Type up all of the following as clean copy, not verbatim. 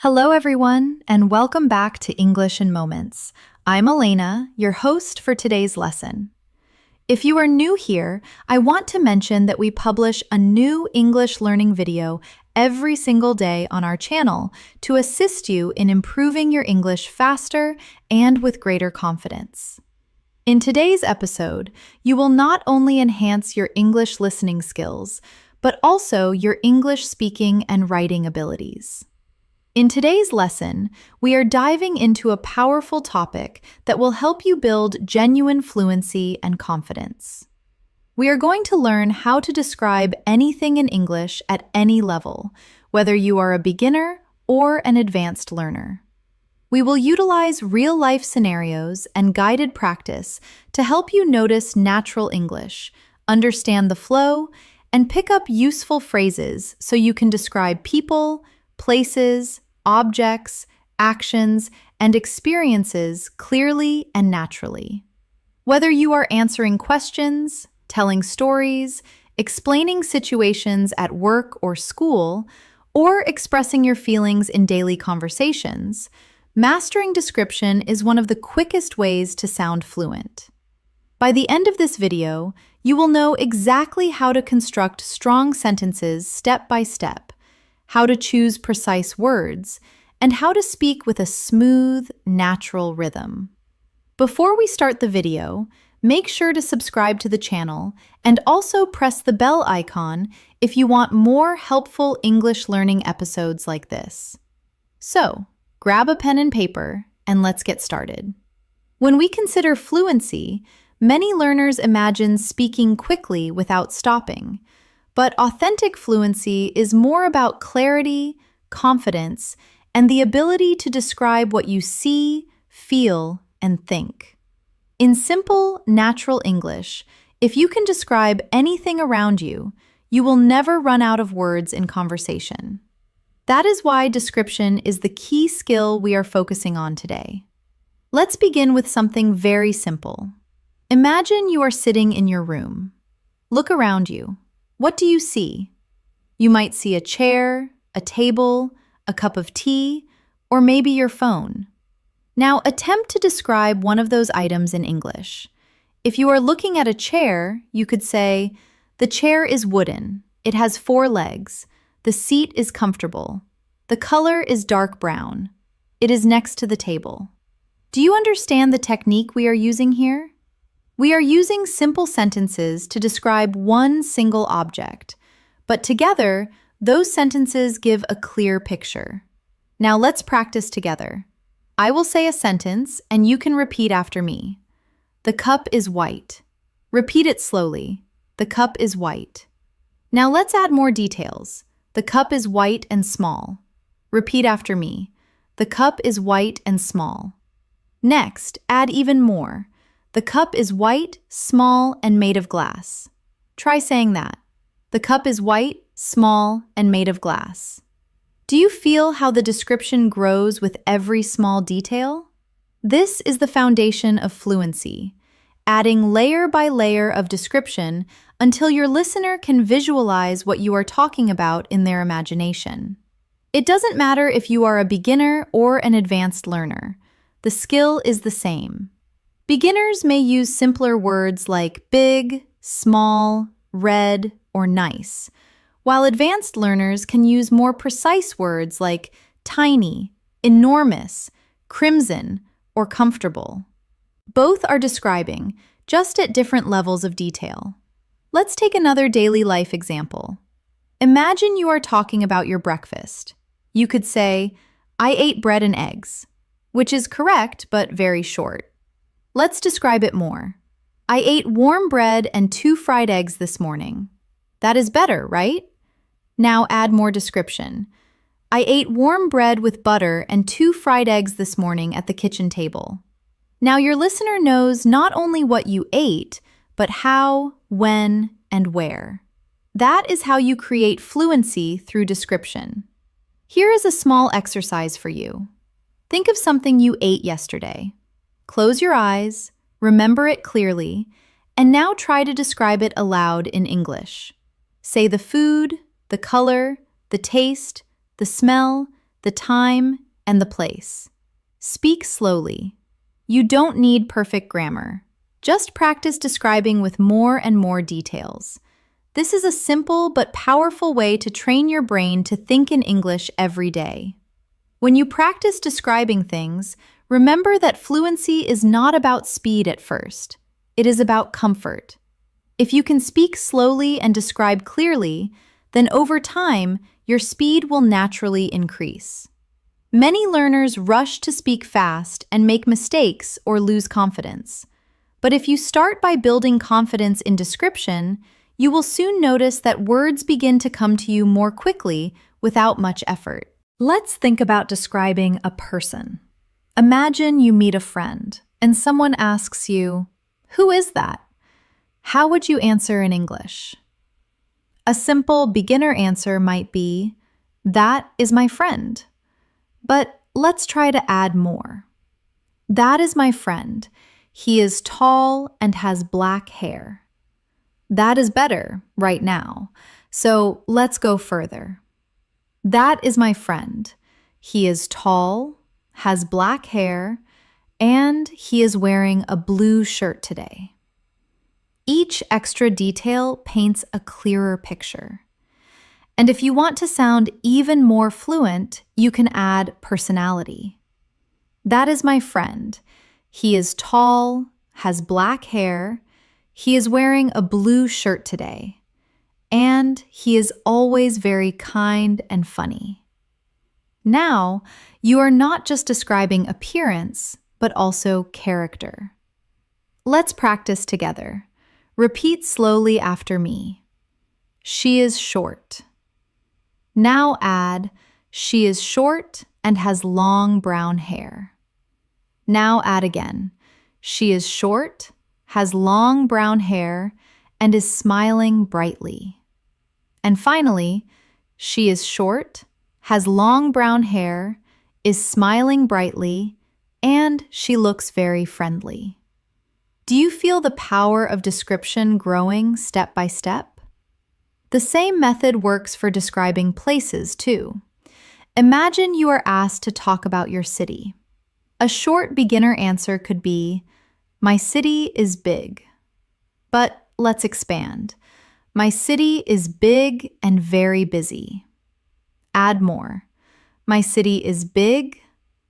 Hello, everyone, and welcome back to English in Moments. I'm Elena, your host for today's lesson. If you are new here, I want to mention that we publish a new English learning video every single day on our channel to assist you in improving your English faster and with greater confidence. In today's episode, you will not only enhance your English listening skills, but also your English speaking and writing abilities. In today's lesson, we are diving into a powerful topic that will help you build genuine fluency and confidence. We are going to learn how to describe anything in English at any level, whether you are a beginner or an advanced learner. We will utilize real-life scenarios and guided practice to help you notice natural English, understand the flow, and pick up useful phrases so you can describe people, places, objects, actions, and experiences clearly and naturally. Whether you are answering questions, telling stories, explaining situations at work or school, or expressing your feelings in daily conversations, mastering description is one of the quickest ways to sound fluent. By the end of this video, you will know exactly how to construct strong sentences step by step, how to choose precise words, and how to speak with a smooth, natural rhythm. Before we start the video, make sure to subscribe to the channel and also press the bell icon if you want more helpful English learning episodes like this. So, grab a pen and paper and let's get started. When we consider fluency, many learners imagine speaking quickly without stopping. But authentic fluency is more about clarity, confidence, and the ability to describe what you see, feel, and think. In simple, natural English, if you can describe anything around you, you will never run out of words in conversation. That is why description is the key skill we are focusing on today. Let's begin with something very simple. Imagine you are sitting in your room. Look around you. What do you see? You might see a chair, a table, a cup of tea, or maybe your phone. Now attempt to describe one of those items in English. If you are looking at a chair, you could say, "The chair is wooden. It has 4 legs. The seat is comfortable. The color is dark brown. It is next to the table." Do you understand the technique we are using here? We are using simple sentences to describe one single object, but together, those sentences give a clear picture. Now let's practice together. I will say a sentence, and you can repeat after me. The cup is white. Repeat it slowly. The cup is white. Now let's add more details. The cup is white and small. Repeat after me. The cup is white and small. Next, add even more. The cup is white, small, and made of glass. Try saying that. The cup is white, small, and made of glass. Do you feel how the description grows with every small detail? This is the foundation of fluency, adding layer by layer of description until your listener can visualize what you are talking about in their imagination. It doesn't matter if you are a beginner or an advanced learner. The skill is the same. Beginners may use simpler words like big, small, red, or nice, while advanced learners can use more precise words like tiny, enormous, crimson, or comfortable. Both are describing, just at different levels of detail. Let's take another daily life example. Imagine you are talking about your breakfast. You could say, "I ate bread and eggs," which is correct but very short. Let's describe it more. I ate warm bread and 2 fried eggs this morning. That is better, right? Now add more description. I ate warm bread with butter and 2 fried eggs this morning at the kitchen table. Now your listener knows not only what you ate, but how, when, and where. That is how you create fluency through description. Here is a small exercise for you. Think of something you ate yesterday. Close your eyes, remember it clearly, and now try to describe it aloud in English. Say the food, the color, the taste, the smell, the time, and the place. Speak slowly. You don't need perfect grammar. Just practice describing with more and more details. This is a simple but powerful way to train your brain to think in English every day. When you practice describing things, remember that fluency is not about speed at first. It is about comfort. If you can speak slowly and describe clearly, then over time, your speed will naturally increase. Many learners rush to speak fast and make mistakes or lose confidence. But if you start by building confidence in description, you will soon notice that words begin to come to you more quickly without much effort. Let's think about describing a person. Imagine you meet a friend and someone asks you, "Who is that?" How would you answer in English? A simple beginner answer might be, "That is my friend." But let's try to add more. That is my friend. He is tall and has black hair. That is better right now. So let's go further. That is my friend. He is tall, has black hair, and he is wearing a blue shirt today. Each extra detail paints a clearer picture. And if you want to sound even more fluent, you can add personality. That is my friend. He is tall, has black hair, he is wearing a blue shirt today, and he is always very kind and funny. Now, you are not just describing appearance, but also character. Let's practice together. Repeat slowly after me. She is short. Now add, she is short and has long brown hair. Now add again, she is short, has long brown hair, and is smiling brightly. And finally, she is short, has long brown hair, is smiling brightly, and she looks very friendly. Do you feel the power of description growing step by step? The same method works for describing places, too. Imagine you are asked to talk about your city. A short beginner answer could be, "My city is big." But let's expand. My city is big and very busy. Add more. My city is big,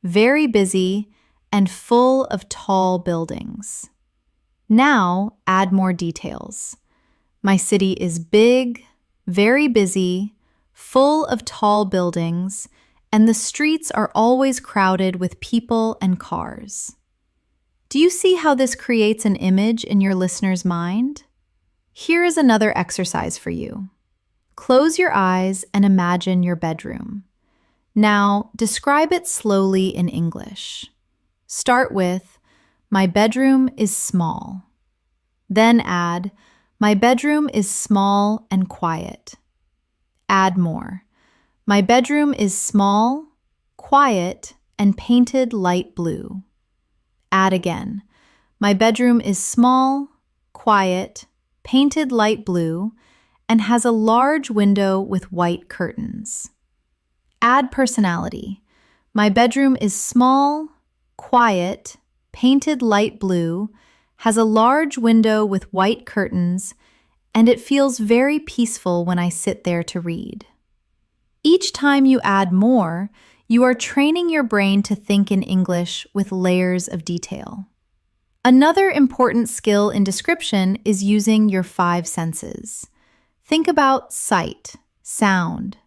very busy, and full of tall buildings. Now add more details. My city is big, very busy, full of tall buildings, and the streets are always crowded with people and cars. Do you see how this creates an image in your listener's mind? Here is another exercise for you. Close your eyes and imagine your bedroom. Now, describe it slowly in English. Start with, "My bedroom is small." Then add, "My bedroom is small and quiet." Add more. My bedroom is small, quiet, and painted light blue. Add again. My bedroom is small, quiet, painted light blue, and has a large window with white curtains. Add personality. My bedroom is small, quiet, painted light blue, has a large window with white curtains, and it feels very peaceful when I sit there to read. Each time you add more, you are training your brain to think in English with layers of detail. Another important skill in description is using your 5 senses. Think about sight, sound,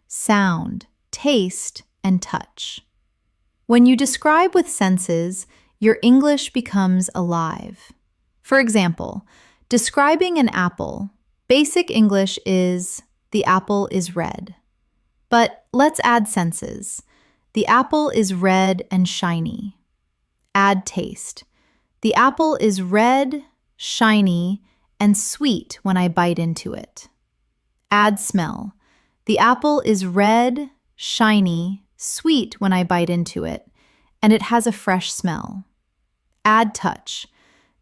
taste, and touch. When you describe with senses, your English becomes alive. For example, describing an apple, basic English is, "The apple is red." But let's add senses. The apple is red and shiny. Add taste. The apple is red, shiny, and sweet when I bite into it. Add smell. The apple is red, shiny, sweet when I bite into it, and it has a fresh smell. Add touch.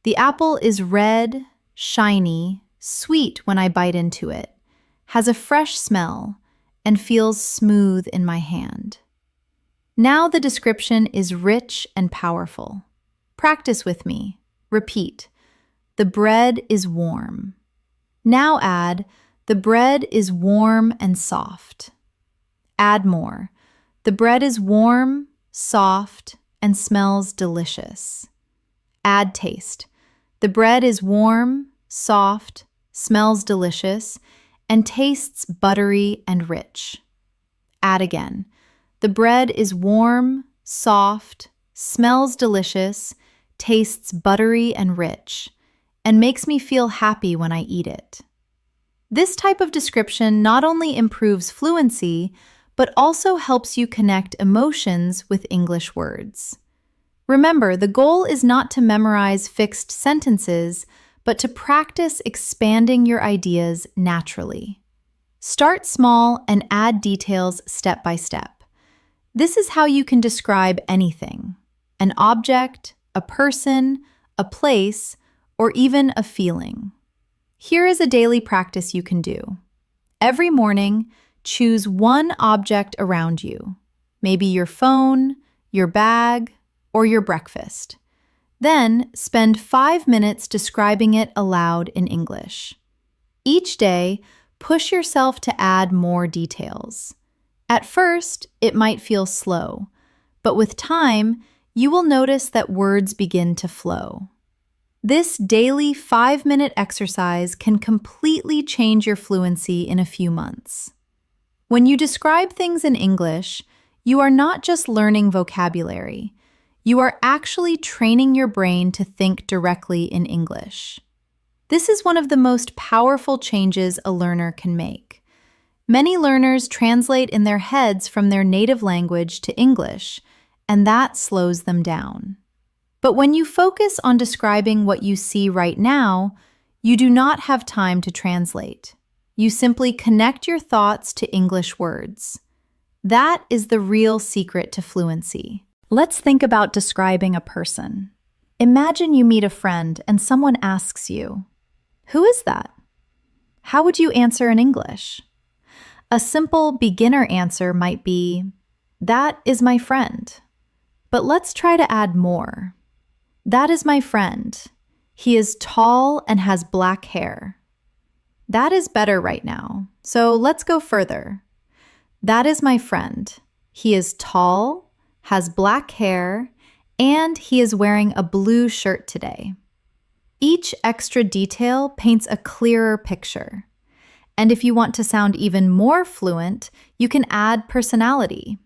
The apple is red, shiny, sweet when I bite into it, has a fresh smell, and feels smooth in my hand. Now the description is rich and powerful. Practice with me. Repeat. The bread is warm. Now add, the bread is warm and soft. Add more. The bread is warm, soft, and smells delicious. Add taste. The bread is warm, soft, smells delicious, and tastes buttery and rich. Add again. The bread is warm, soft, smells delicious, tastes buttery and rich, and makes me feel happy when I eat it. This type of description not only improves fluency, but also helps you connect emotions with English words. Remember, the goal is not to memorize fixed sentences, but to practice expanding your ideas naturally. Start small and add details step by step. This is how you can describe anything: an object, a person, a place, or even a feeling. Here is a daily practice you can do. Every morning, choose one object around you, maybe your phone, your bag, or your breakfast. Then spend 5 minutes describing it aloud in English. Each day, push yourself to add more details. At first, it might feel slow, but with time, you will notice that words begin to flow. This daily 5-minute exercise can completely change your fluency in a few months. When you describe things in English, you are not just learning vocabulary. You are actually training your brain to think directly in English. This is one of the most powerful changes a learner can make. Many learners translate in their heads from their native language to English, and that slows them down. But when you focus on describing what you see right now, you do not have time to translate. You simply connect your thoughts to English words. That is the real secret to fluency. Let's think about describing a person. Imagine you meet a friend and someone asks you, "Who is that?" How would you answer in English? A simple beginner answer might be, "That is my friend." But let's try to add more. That is my friend. He is tall and has black hair. That is better right now, so let's go further. That is my friend. He is tall, has black hair, and he is wearing a blue shirt today. Each extra detail paints a clearer picture. And if you want to sound even more fluent, you can add personality.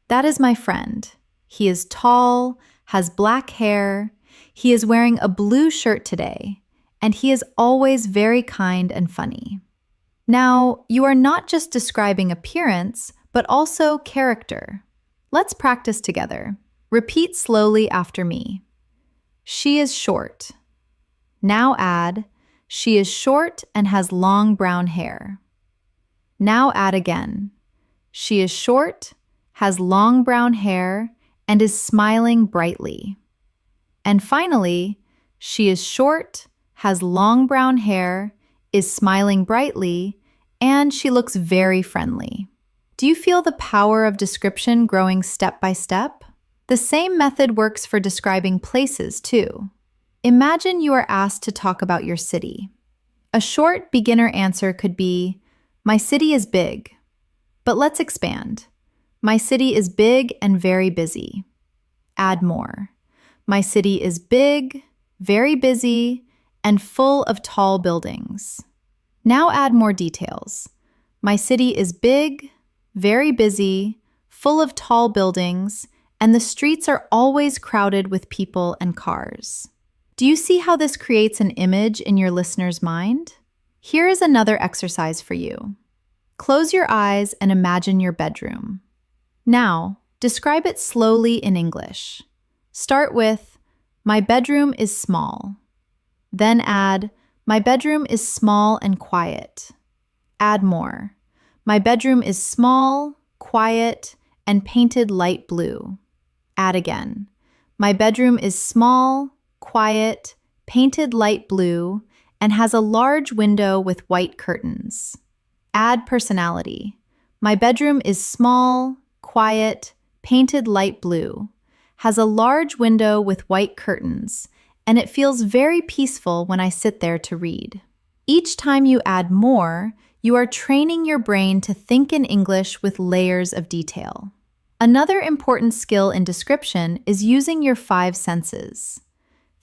That is my friend. He is tall, has black hair, he is wearing a blue shirt today, and he is always very kind and funny. Now, you are not just describing appearance, but also character. Let's practice together. Repeat slowly after me. She is short. Now add, she is short and has long brown hair. Now add again. She is short, has long brown hair, and is smiling brightly. And finally, she is short, has long brown hair, is smiling brightly, and she looks very friendly. Do you feel the power of description growing step by step? The same method works for describing places, too. Imagine you are asked to talk about your city. A short beginner answer could be, "My city is big." But let's expand. My city is big and very busy. Add more. My city is big, very busy, and full of tall buildings. Now add more details. My city is big, very busy, full of tall buildings, and the streets are always crowded with people and cars. Do you see how this creates an image in your listener's mind? Here is another exercise for you. Close your eyes and imagine your bedroom. Now, describe it slowly in English. Start with, "My bedroom is small." Then add, "My bedroom is small and quiet." Add more. "My bedroom is small, quiet, and painted light blue." Add again. "My bedroom is small, quiet, painted light blue, and has a large window with white curtains." Add personality. "My bedroom is small, quiet, painted light blue, has a large window with white curtains, and it feels very peaceful when I sit there to read. Each time you add more, you are training your brain to think in English with layers of detail. Another important skill in description is using your five senses.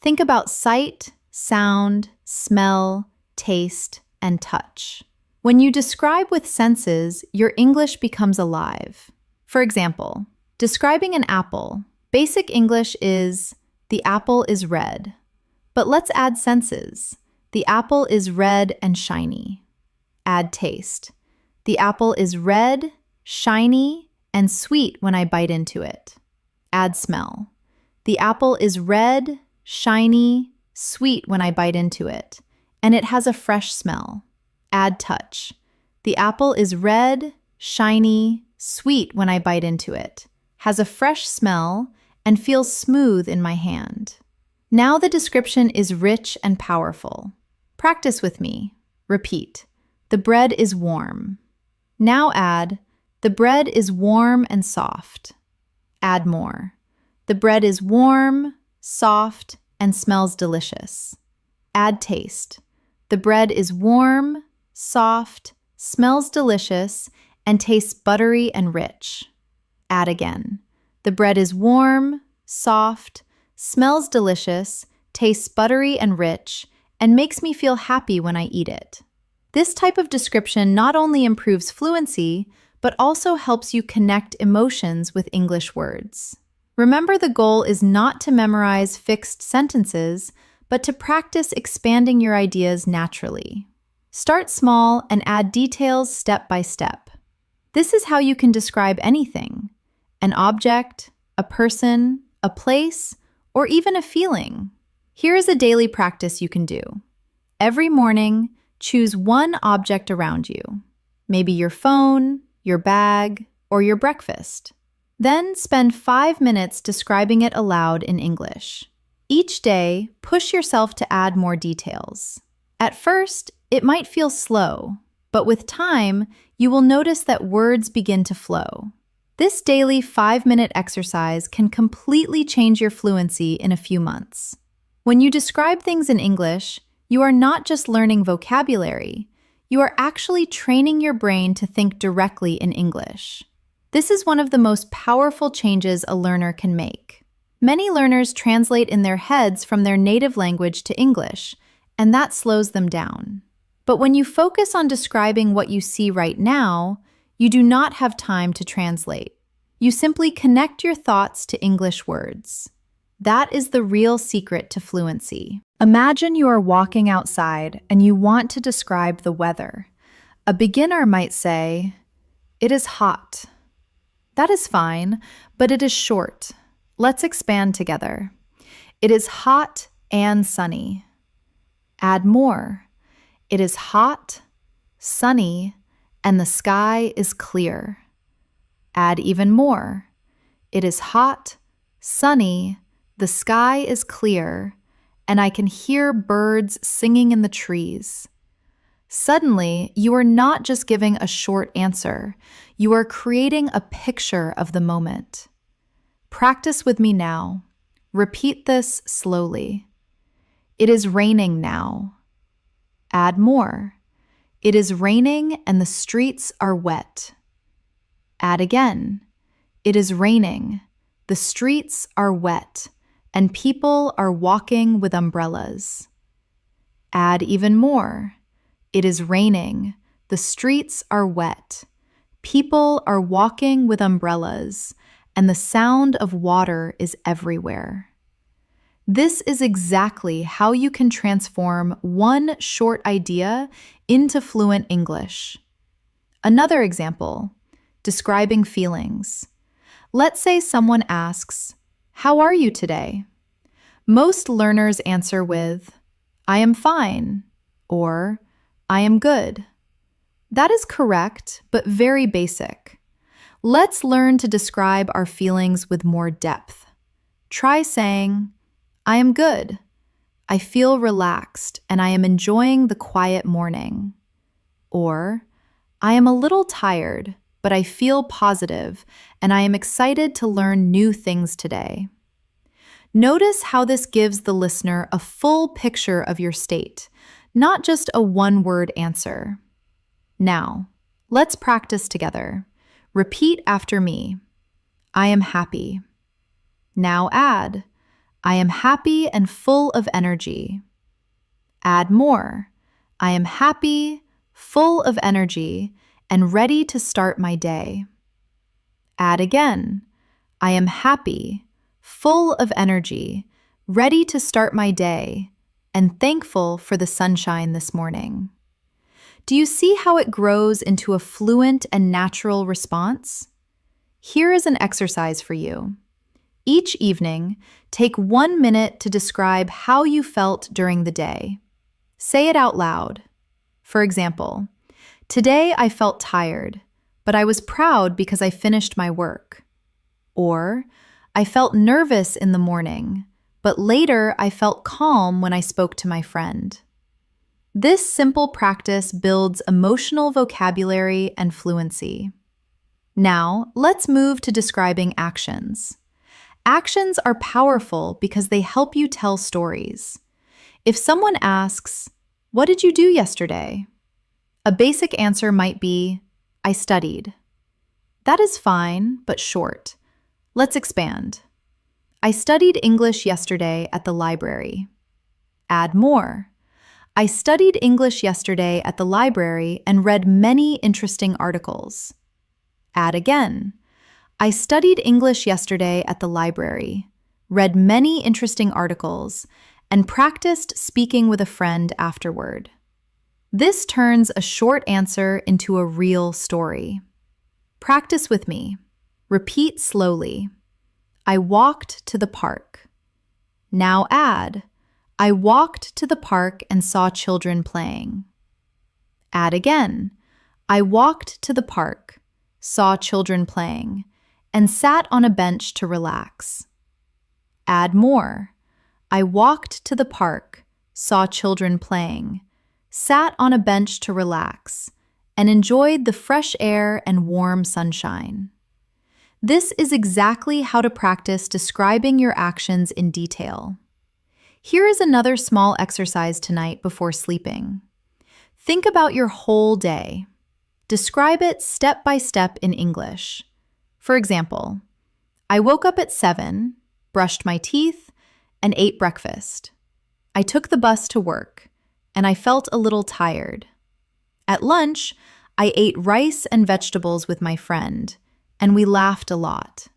Think about sight, sound, smell, taste, and touch. When you describe with senses, your English becomes alive. For example, describing an apple, basic English is, the apple is red. But let's add senses. The apple is red and shiny. Add taste. The apple is red, shiny, and sweet when I bite into it. Add smell. The apple is red, shiny, sweet when I bite into it, and it has a fresh smell. Add touch. The apple is red, shiny, sweet when I bite into it, has a fresh smell, and feels smooth in my hand. Now the description is rich and powerful. Practice with me. Repeat. The bread is warm. Now add, the bread is warm and soft. Add more. The bread is warm, soft, and smells delicious. Add taste. The bread is warm, soft, smells delicious, and tastes buttery and rich. Add again. The bread is warm, soft, smells delicious, tastes buttery and rich, and makes me feel happy when I eat it. This type of description not only improves fluency, but also helps you connect emotions with English words. Remember, the goal is not to memorize fixed sentences, but to practice expanding your ideas naturally. Start small and add details step by step. This is how you can describe anything: an object, a person, a place, or even a feeling. Here is a daily practice you can do. Every morning, choose one object around you, maybe your phone, your bag, or your breakfast. Then spend 5 minutes describing it aloud in English. Each day, push yourself to add more details. At first, it might feel slow, but with time, you will notice that words begin to flow. This daily 5-minute exercise can completely change your fluency in a few months. When you describe things in English, you are not just learning vocabulary, you are actually training your brain to think directly in English. This is one of the most powerful changes a learner can make. Many learners translate in their heads from their native language to English, and that slows them down. But when you focus on describing what you see right now, you do not have time to translate. You simply connect your thoughts to English words. That is the real secret to fluency. Imagine you are walking outside and you want to describe the weather. A beginner might say, "It is hot." That is fine, but it is short. Let's expand together. It is hot and sunny. Add more. It is hot, sunny, and the sky is clear. Add even more. It is hot, sunny, the sky is clear, and I can hear birds singing in the trees. Suddenly, you are not just giving a short answer, you are creating a picture of the moment. Practice with me now. Repeat this slowly. It is raining now. Add more. It is raining and the streets are wet. Add again. It is raining. The streets are wet, and people are walking with umbrellas. Add even more. It is raining. The streets are wet. People are walking with umbrellas, and the sound of water is everywhere. This is exactly how you can transform one short idea into fluent English. Another example, describing feelings. Let's say someone asks, "How are you today?" Most learners answer with, "I am fine," or "I am good." That is correct, but very basic. Let's learn to describe our feelings with more depth. Try saying, "I am good. I feel relaxed and I am enjoying the quiet morning." Or, "I am a little tired, but I feel positive and I am excited to learn new things today. Notice how this gives the listener a full picture of your state, not just a one-word answer. Now, let's practice together. Repeat after me. I am happy. Now add, I am happy and full of energy. Add more. I am happy, full of energy, and ready to start my day. Add again. I am happy, full of energy, ready to start my day, and thankful for the sunshine this morning. Do you see how it grows into a fluent and natural response? Here is an exercise for you. Each evening, take 1 minute to describe how you felt during the day. Say it out loud. For example, today I felt tired, but I was proud because I finished my work. Or, I felt nervous in the morning, but later I felt calm when I spoke to my friend. This simple practice builds emotional vocabulary and fluency. Now, let's move to describing actions. Actions are powerful because they help you tell stories. If someone asks, "What did you do yesterday?" a basic answer might be, "I studied." That is fine, but short. Let's expand. I studied English yesterday at the library. Add more. I studied English yesterday at the library and read many interesting articles. Add again. I studied English yesterday at the library, read many interesting articles, and practiced speaking with a friend afterward. This turns a short answer into a real story. Practice with me. Repeat slowly. I walked to the park. Now add, I walked to the park and saw children playing. Add again. I walked to the park, saw children playing, and sat on a bench to relax. Add more. I walked to the park, saw children playing, sat on a bench to relax, and enjoyed the fresh air and warm sunshine. This is exactly how to practice describing your actions in detail. Here is another small exercise tonight before sleeping. Think about your whole day. Describe it step by step in English. For example, I woke up at 7, brushed my teeth, and ate breakfast. I took the bus to work, and I felt a little tired. At lunch, I ate rice and vegetables with my friend, and we laughed a lot.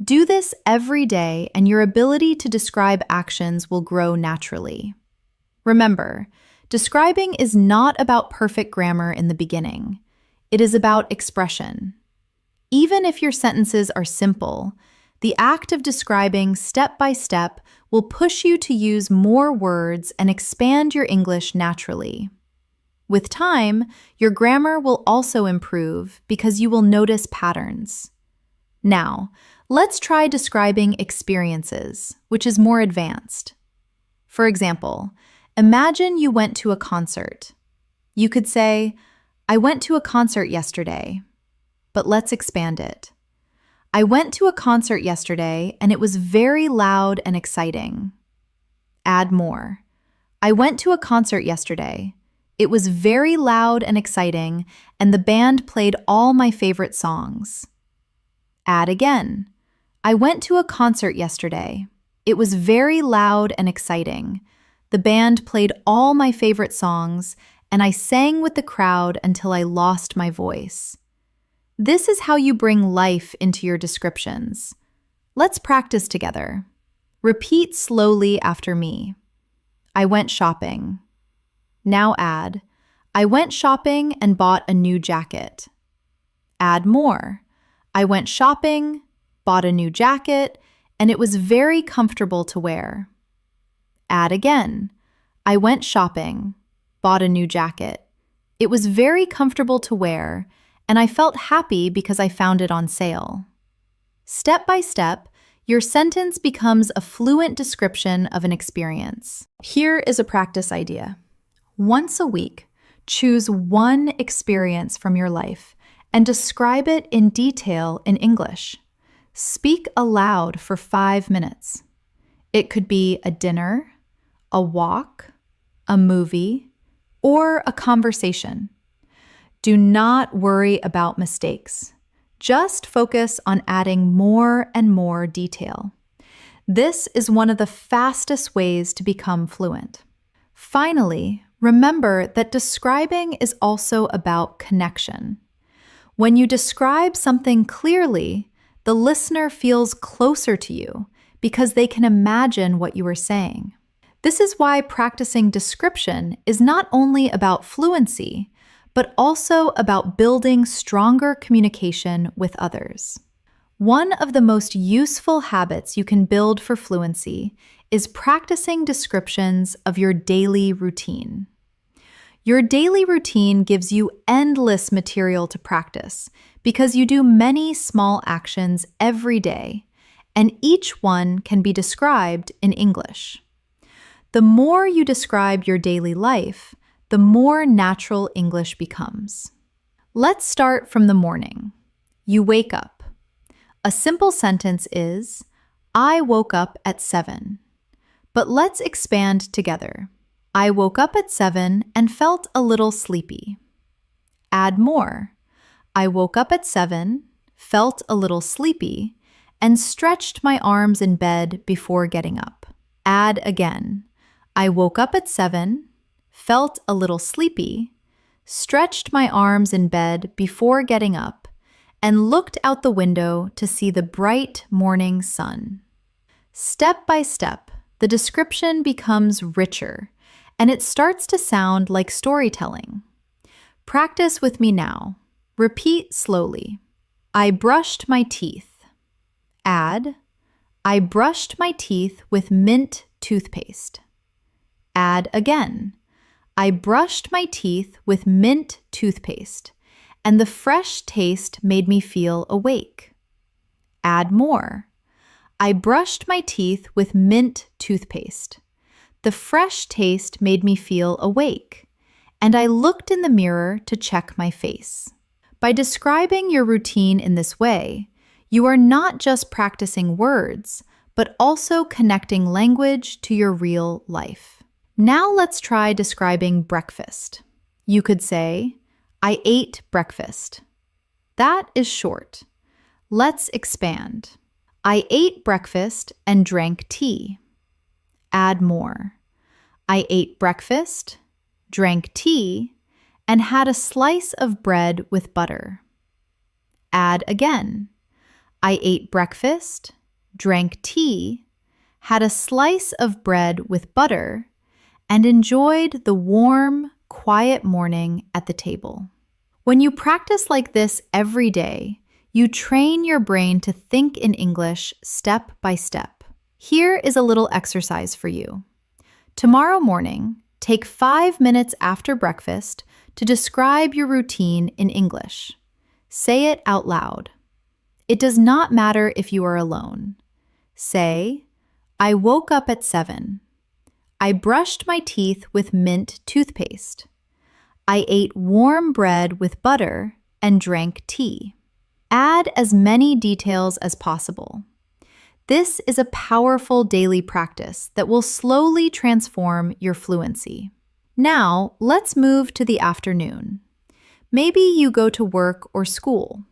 Do this every day, and your ability to describe actions will grow naturally. Remember, describing is not about perfect grammar in the beginning. It is about expression. Even if your sentences are simple, the act of describing step by step will push you to use more words and expand your English naturally. With time, your grammar will also improve because you will notice patterns. Now, let's try describing experiences, which is more advanced. For example, imagine you went to a concert. You could say, I went to a concert yesterday. But let's expand it. I went to a concert yesterday and it was very loud and exciting. Add more. I went to a concert yesterday. It was very loud and exciting, and the band played all my favorite songs. Add again. I went to a concert yesterday. It was very loud and exciting. The band played all my favorite songs, and I sang with the crowd until I lost my voice. This is how you bring life into your descriptions. Let's practice together. Repeat slowly after me. I went shopping. Now add, I went shopping and bought a new jacket. Add more. I went shopping, bought a new jacket, and it was very comfortable to wear. Add again. I went shopping, bought a new jacket. It was very comfortable to wear, and I felt happy because I found it on sale. Step by step, your sentence becomes a fluent description of an experience. Here is a practice idea. Once a week, choose one experience from your life and describe it in detail in English. Speak aloud for 5 minutes. It could be a dinner, a walk, a movie, or a conversation. Do not worry about mistakes. Just focus on adding more and more detail. This is one of the fastest ways to become fluent. Finally, remember that describing is also about connection. When you describe something clearly, the listener feels closer to you because they can imagine what you are saying. This is why practicing description is not only about fluency, but also about building stronger communication with others. One of the most useful habits you can build for fluency is practicing descriptions of your daily routine. Your daily routine gives you endless material to practice because you do many small actions every day, and each one can be described in English. The more you describe your daily life, the more natural English becomes. Let's start from the morning. You wake up. A simple sentence is, I woke up at 7. But let's expand together. I woke up at 7 and felt a little sleepy. Add more. I woke up at 7, felt a little sleepy, and stretched my arms in bed before getting up. Add again. I woke up at 7, felt a little sleepy, stretched my arms in bed before getting up, and looked out the window to see the bright morning sun. Step by step, the description becomes richer, and it starts to sound like storytelling. Practice with me now. Repeat slowly. I brushed my teeth. Add, I brushed my teeth with mint toothpaste. Add again. I brushed my teeth with mint toothpaste, and the fresh taste made me feel awake. Add more. I brushed my teeth with mint toothpaste. The fresh taste made me feel awake, and I looked in the mirror to check my face. By describing your routine in this way, you are not just practicing words, but also connecting language to your real life. Now let's try describing breakfast. You could say, I ate breakfast. That is short. Let's expand. I ate breakfast and drank tea. Add more. I ate breakfast, drank tea, and had a slice of bread with butter. Add again. I ate breakfast, drank tea, had a slice of bread with butter, and enjoyed the warm, quiet morning at the table. When you practice like this every day, you train your brain to think in English step by step. Here is a little exercise for you. Tomorrow morning, take 5 minutes after breakfast to describe your routine in English. Say it out loud. It does not matter if you are alone. Say, I woke up at 7. I brushed my teeth with mint toothpaste. I ate warm bread with butter and drank tea. Add as many details as possible. This is a powerful daily practice that will slowly transform your fluency. Now, let's move to the afternoon. Maybe you go to work or school.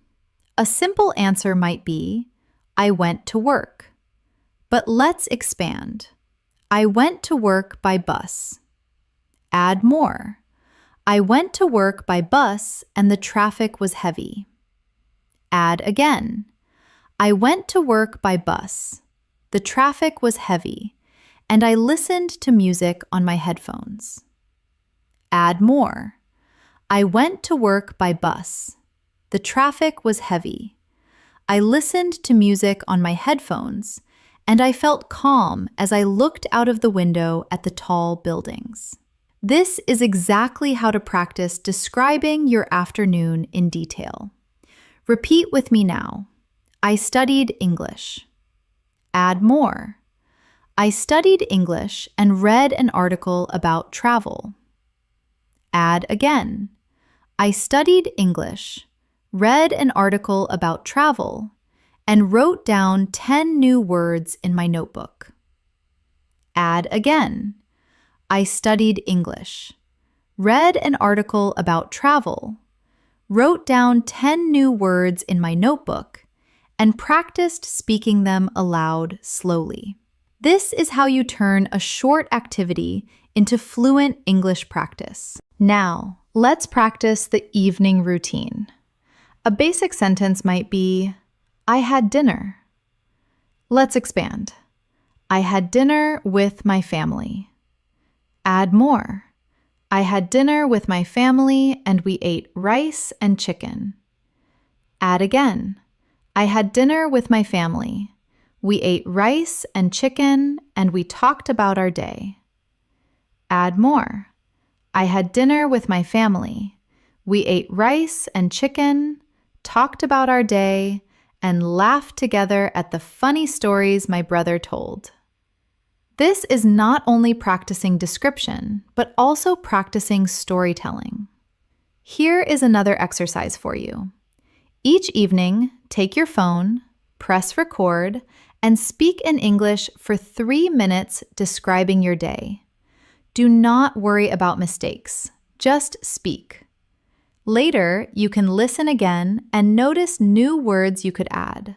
A simple answer might be, I went to work. But let's expand. I went to work by bus. Add more. I went to work by bus and the traffic was heavy. Add again. I went to work by bus. The traffic was heavy, and I listened to music on my headphones. Add more. I went to work by bus. The traffic was heavy. I listened to music on my headphones, and I felt calm as I looked out of the window at the tall buildings. This is exactly how to practice describing your afternoon in detail. Repeat with me now. I studied English. Add more. I studied English and read an article about travel. Add again. I studied English, read an article about travel, and wrote down 10 new words in my notebook. Add again. I studied English, read an article about travel, wrote down 10 new words in my notebook, and practiced speaking them aloud slowly. This is how you turn a short activity into fluent English practice. Now, let's practice the evening routine. A basic sentence might be, I had dinner. Let's expand. I had dinner with my family. Add more. I had dinner with my family and we ate rice and chicken. Add again. I had dinner with my family. We ate rice and chicken and we talked about our day. Add more. I had dinner with my family. We ate rice and chicken, talked about our day, and laughed together at the funny stories my brother told. This is not only practicing description, but also practicing storytelling. Here is another exercise for you. Each evening, take your phone, press record, and speak in English for 3 minutes describing your day. Do not worry about mistakes. Just speak. Later, you can listen again and notice new words you could add.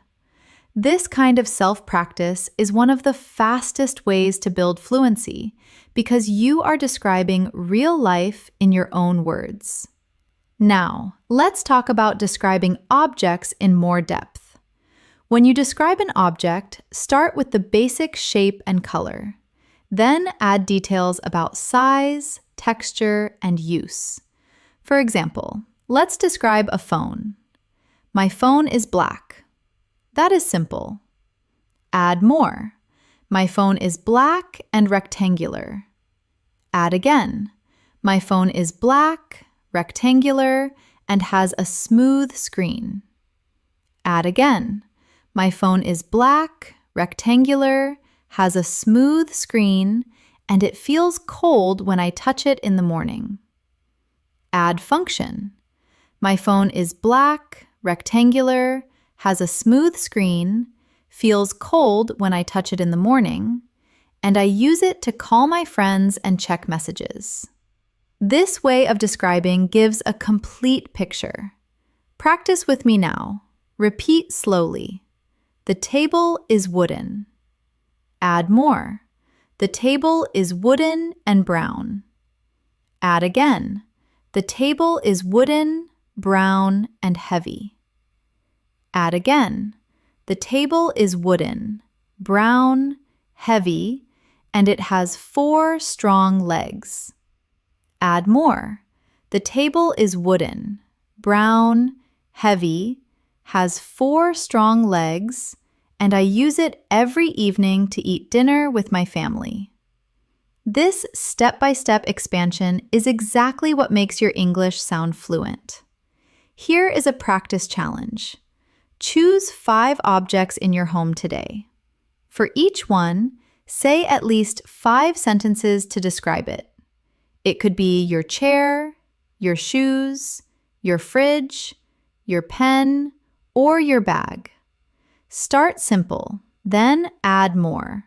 This kind of self-practice is one of the fastest ways to build fluency because you are describing real life in your own words. Now, let's talk about describing objects in more depth. When you describe an object, start with the basic shape and color. Then add details about size, texture, and use. For example, let's describe a phone. My phone is black. That is simple. Add more. My phone is black and rectangular. Add again. My phone is black, rectangular, and has a smooth screen. Add again. My phone is black, rectangular, has a smooth screen, and it feels cold when I touch it in the morning. Add function. My phone is black, rectangular, has a smooth screen, feels cold when I touch it in the morning, and I use it to call my friends and check messages. This way of describing gives a complete picture. Practice with me now. Repeat slowly. The table is wooden. Add more. The table is wooden and brown. Add again. The table is wooden, brown, and heavy. Add again. The table is wooden, brown, heavy, and it has 4 strong legs. Add more. The table is wooden, brown, heavy, has 4 strong legs, and I use it every evening to eat dinner with my family. This step-by-step expansion is exactly what makes your English sound fluent. Here is a practice challenge. Choose 5 objects in your home today. For each one, say at least 5 sentences to describe it. It could be your chair, your shoes, your fridge, your pen, or your bag. Start simple, then add more.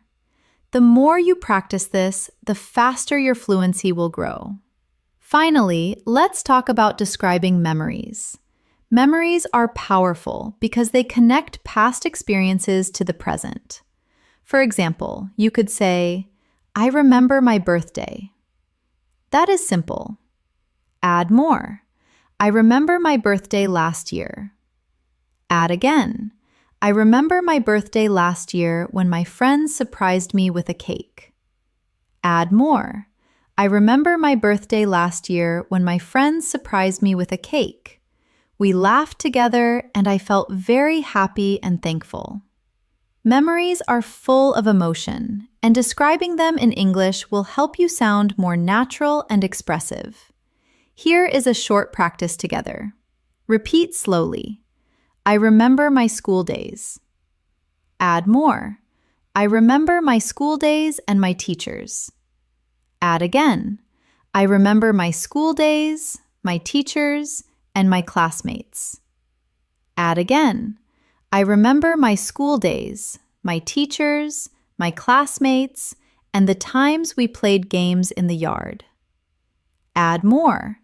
The more you practice this, the faster your fluency will grow. Finally, let's talk about describing memories. Memories are powerful because they connect past experiences to the present. For example, you could say, I remember my birthday. That is simple. Add more. I remember my birthday last year. Add again. I remember my birthday last year when my friends surprised me with a cake. Add more. I remember my birthday last year when my friends surprised me with a cake. We laughed together and I felt very happy and thankful. Memories are full of emotion, and describing them in English will help you sound more natural and expressive. Here is a short practice together. Repeat slowly. I remember my school days. Add more. I remember my school days and my teachers. Add again. I remember my school days, my teachers, and my classmates. Add again. I remember my school days, my teachers, my classmates, and the times we played games in the yard. Add more.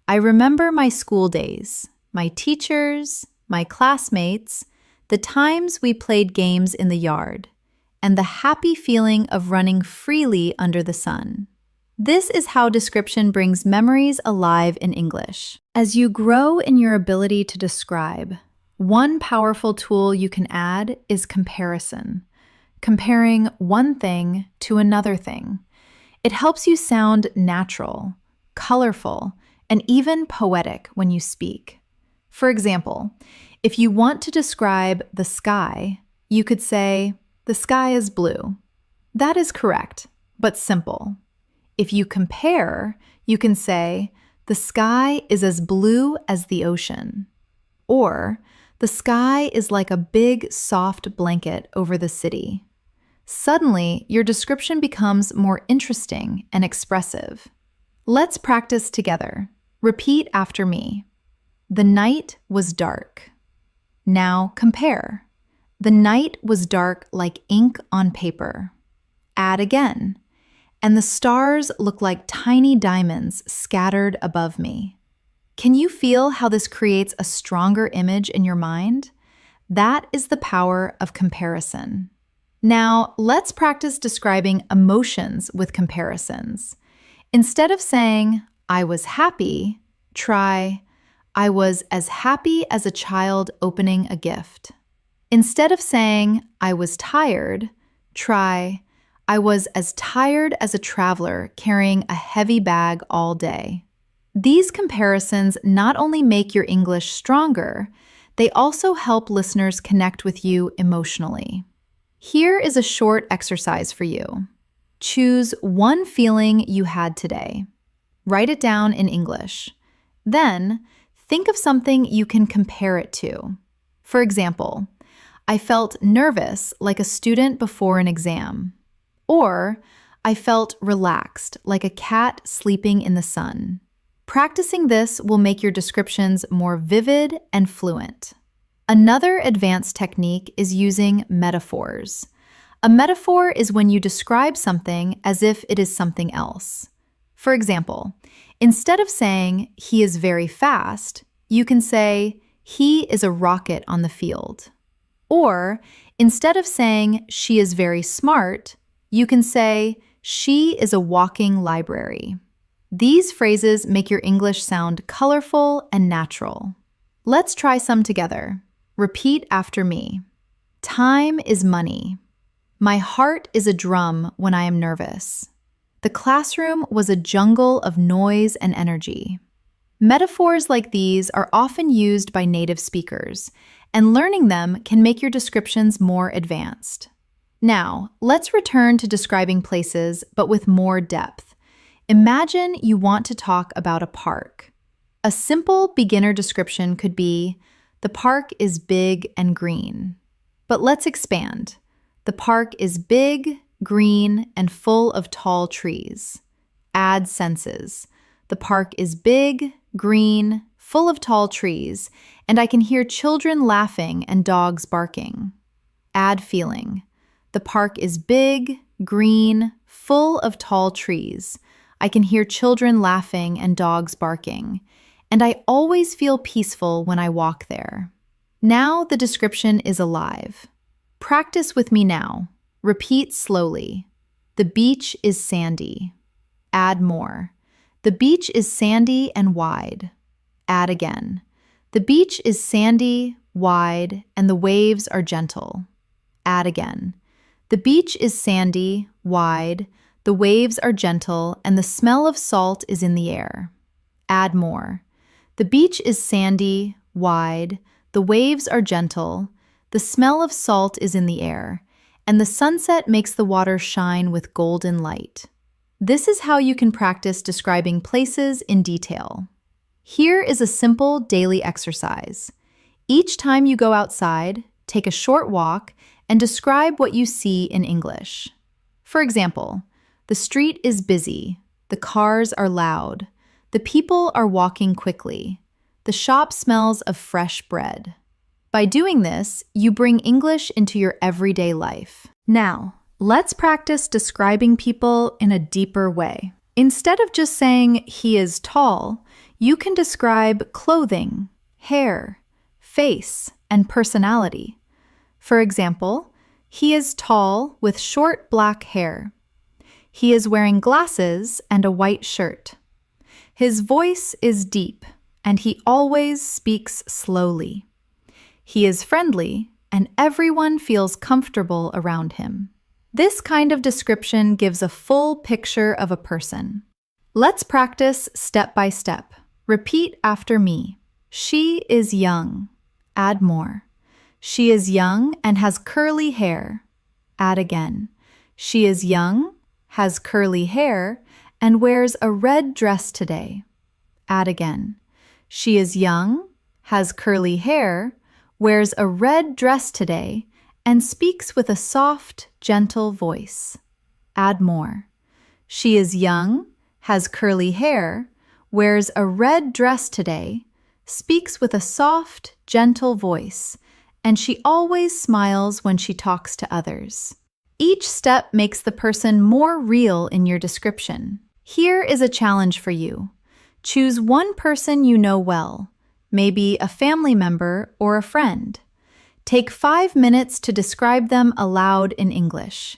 I remember my school days, my teachers, my classmates, the times we played games in the yard, and the happy feeling of running freely under the sun. This is how description brings memories alive in English. As you grow in your ability to describe, one powerful tool you can add is comparison. Comparing one thing to another thing. It helps you sound natural, colorful, and even poetic when you speak. For example, if you want to describe the sky, you could say, "The sky is blue." That is correct, but simple. If you compare, you can say, "The sky is as blue as the ocean." Or, "The sky is like a big, soft blanket over the city." Suddenly, your description becomes more interesting and expressive. Let's practice together. Repeat after me. The night was dark. Now compare. The night was dark like ink on paper. Add again. And the stars look like tiny diamonds scattered above me. Can you feel how this creates a stronger image in your mind? That is the power of comparison. Now, let's practice describing emotions with comparisons. Instead of saying, "I was happy," try, "I was as happy as a child opening a gift." Instead of saying, "I was tired," try, "I was as tired as a traveler carrying a heavy bag all day." These comparisons not only make your English stronger, they also help listeners connect with you emotionally. Here is a short exercise for you. Choose one feeling you had today. Write it down in English. Then, think of something you can compare it to. For example, I felt nervous like a student before an exam. Or, I felt relaxed like a cat sleeping in the sun. Practicing this will make your descriptions more vivid and fluent. Another advanced technique is using metaphors. A metaphor is when you describe something as if it is something else. For example, instead of saying, "He is very fast," you can say, "He is a rocket on the field." Or, instead of saying, "She is very smart," you can say, "She is a walking library." These phrases make your English sound colorful and natural. Let's try some together. Repeat after me. Time is money. My heart is a drum when I am nervous. The classroom was a jungle of noise and energy. Metaphors like these are often used by native speakers, and learning them can make your descriptions more advanced. Now, let's return to describing places, but with more depth. Imagine you want to talk about a park. A simple beginner description could be, "The park is big and green." But let's expand. The park is big, green, and full of tall trees. Add senses. The park is big, green, full of tall trees, and I can hear children laughing and dogs barking. Add feeling. The park is big, green, full of tall trees. I can hear children laughing and dogs barking, and I always feel peaceful when I walk there. Now the description is alive. Practice with me now. Repeat slowly. The beach is sandy. Add more. The beach is sandy and wide. Add again. The beach is sandy, wide, and the waves are gentle. Add again. The beach is sandy, wide, the waves are gentle, and the smell of salt is in the air. Add more. The beach is sandy, wide, the waves are gentle, the smell of salt is in the air, and the sunset makes the water shine with golden light. This is how you can practice describing places in detail. Here is a simple daily exercise. Each time you go outside, take a short walk and describe what you see in English. For example, the street is busy, the cars are loud, the people are walking quickly, the shop smells of fresh bread. By doing this, you bring English into your everyday life. Now, let's practice describing people in a deeper way. Instead of just saying he is tall, you can describe clothing, hair, face, and personality. For example, he is tall with short black hair. He is wearing glasses and a white shirt. His voice is deep, and he always speaks slowly. He is friendly, and everyone feels comfortable around him. This kind of description gives a full picture of a person. Let's practice step by step. Repeat after me. She is young. Add more. She is young and has curly hair. Add again. She is young, has curly hair, and wears a red dress today. Add again. She is young, has curly hair, wears a red dress today, and speaks with a soft, gentle voice. Add more. She is young, has curly hair, wears a red dress today, speaks with a soft, gentle voice, and she always smiles when she talks to others. Each step makes the person more real in your description. Here is a challenge for you. Choose one person you know well, maybe a family member or a friend. Take 5 minutes to describe them aloud in English.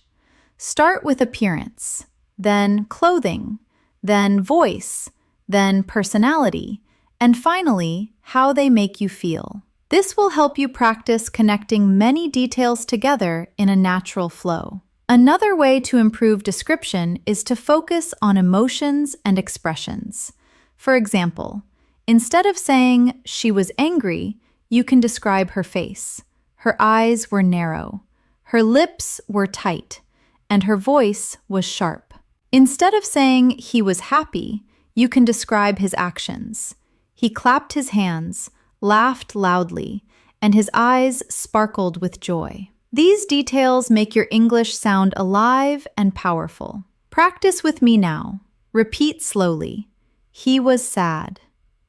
Start with appearance, then clothing, then voice, then personality, and finally, how they make you feel. This will help you practice connecting many details together in a natural flow. Another way to improve description is to focus on emotions and expressions. For example, instead of saying she was angry, you can describe her face. Her eyes were narrow, her lips were tight, and her voice was sharp. Instead of saying he was happy, you can describe his actions. He clapped his hands, laughed loudly, and his eyes sparkled with joy. These details make your English sound alive and powerful. Practice with me now. Repeat slowly. He was sad.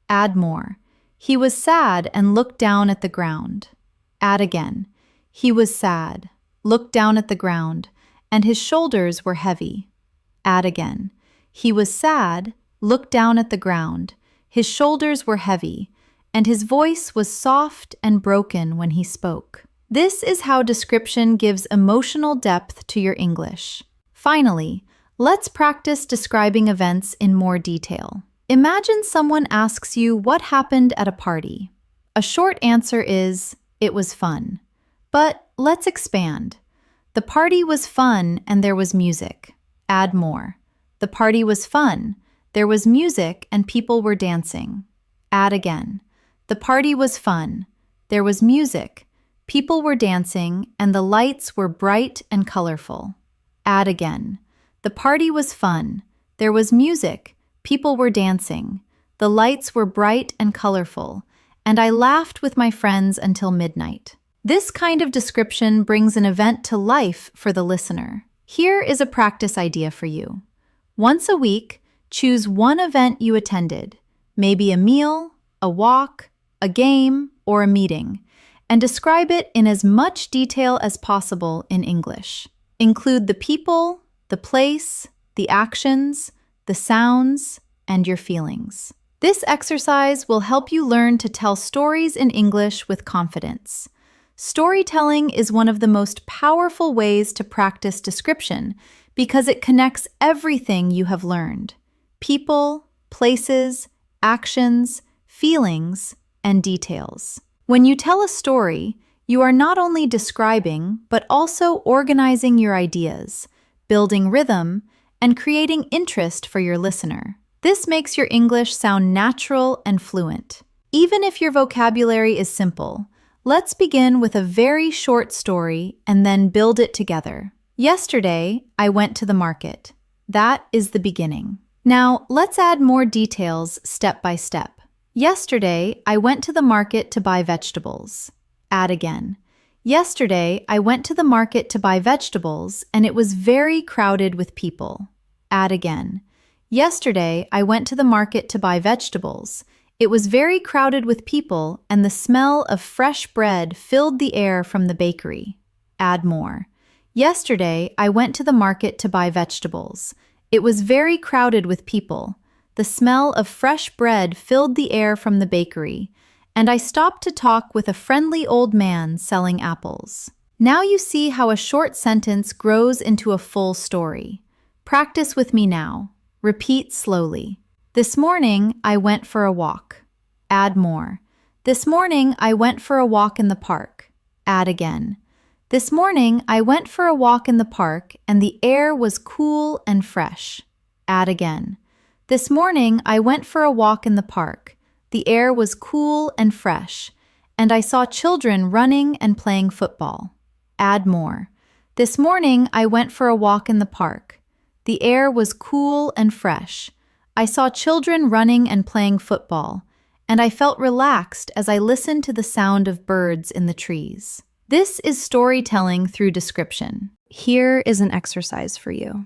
Add more. He was sad and looked down at the ground. Add again. He was sad, looked down at the ground, and his shoulders were heavy. Add again. He was sad, looked down at the ground, his shoulders were heavy, and his voice was soft and broken when he spoke. This is how description gives emotional depth to your English. Finally, let's practice describing events in more detail. Imagine someone asks you what happened at a party. A short answer is, it was fun. But let's expand. The party was fun and there was music. Add more. The party was fun. There was music and people were dancing. Add again. The party was fun. There was music. People were dancing and the lights were bright and colorful. Add again. The party was fun. There was music. People were dancing. The lights were bright and colorful. And I laughed with my friends until midnight. This kind of description brings an event to life for the listener. Here is a practice idea for you. Once a week, choose one event you attended, maybe a meal, a walk, a game, or a meeting, and describe it in as much detail as possible in English. Include the people, the place, the actions, the sounds, and your feelings. This exercise will help you learn to tell stories in English with confidence. Storytelling is one of the most powerful ways to practice description because it connects everything you have learned: people, places, actions, feelings, and details. When you tell a story, you are not only describing, but also organizing your ideas, building rhythm, and creating interest for your listener. This makes your English sound natural and fluent. Even if your vocabulary is simple, let's begin with a very short story and then build it together. Yesterday, I went to the market. That is the beginning. Now, let's add more details step by step. Yesterday, I went to the market to buy vegetables. Add again. Yesterday, I went to the market to buy vegetables and it was very crowded with people. Add again. Yesterday, I went to the market to buy vegetables. It was very crowded with people, and the smell of fresh bread filled the air from the bakery. Add more. Yesterday, I went to the market to buy vegetables. It was very crowded with people. The smell of fresh bread filled the air from the bakery, and I stopped to talk with a friendly old man selling apples. Now you see how a short sentence grows into a full story. Practice with me now. Repeat slowly. This morning, I went for a walk. Add more. This morning, I went for a walk in the park. Add again. This morning, I went for a walk in the park, and the air was cool and fresh. Add again. This morning, I went for a walk in the park. The air was cool and fresh, and I saw children running and playing football. Add more. This morning, I went for a walk in the park. The air was cool and fresh. I saw children running and playing football, and I felt relaxed as I listened to the sound of birds in the trees. This is storytelling through description. Here is an exercise for you.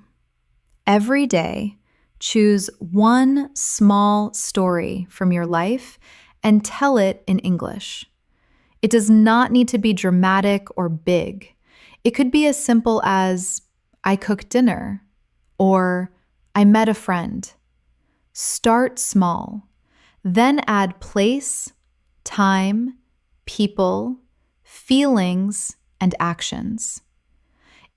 Every day, choose one small story from your life and tell it in English. It does not need to be dramatic or big. It could be as simple as, I cooked dinner, or I met a friend. Start small, then add place, time, people, feelings, and actions.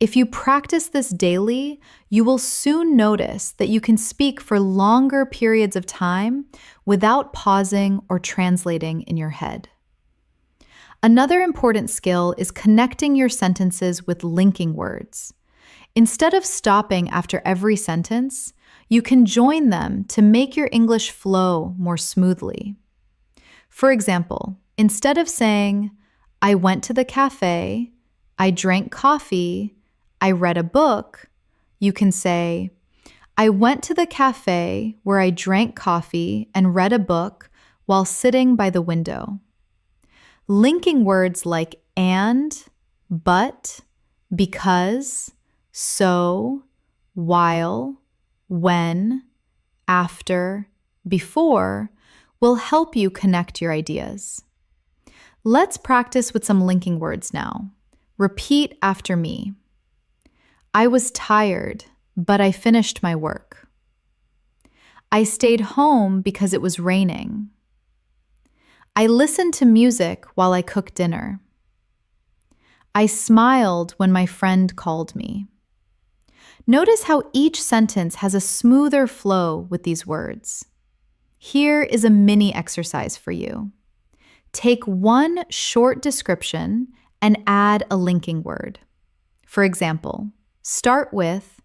If you practice this daily, you will soon notice that you can speak for longer periods of time without pausing or translating in your head. Another important skill is connecting your sentences with linking words. Instead of stopping after every sentence, you can join them to make your English flow more smoothly. For example, instead of saying, I went to the cafe, I drank coffee, I read a book, you can say, I went to the cafe where I drank coffee and read a book while sitting by the window. Linking words like and, but, because, so, while, when, after, before will help you connect your ideas. Let's practice with some linking words now. Repeat after me. I was tired, but I finished my work. I stayed home because it was raining. I listened to music while I cooked dinner. I smiled when my friend called me. Notice how each sentence has a smoother flow with these words. Here is a mini exercise for you. Take one short description and add a linking word. For example, start with,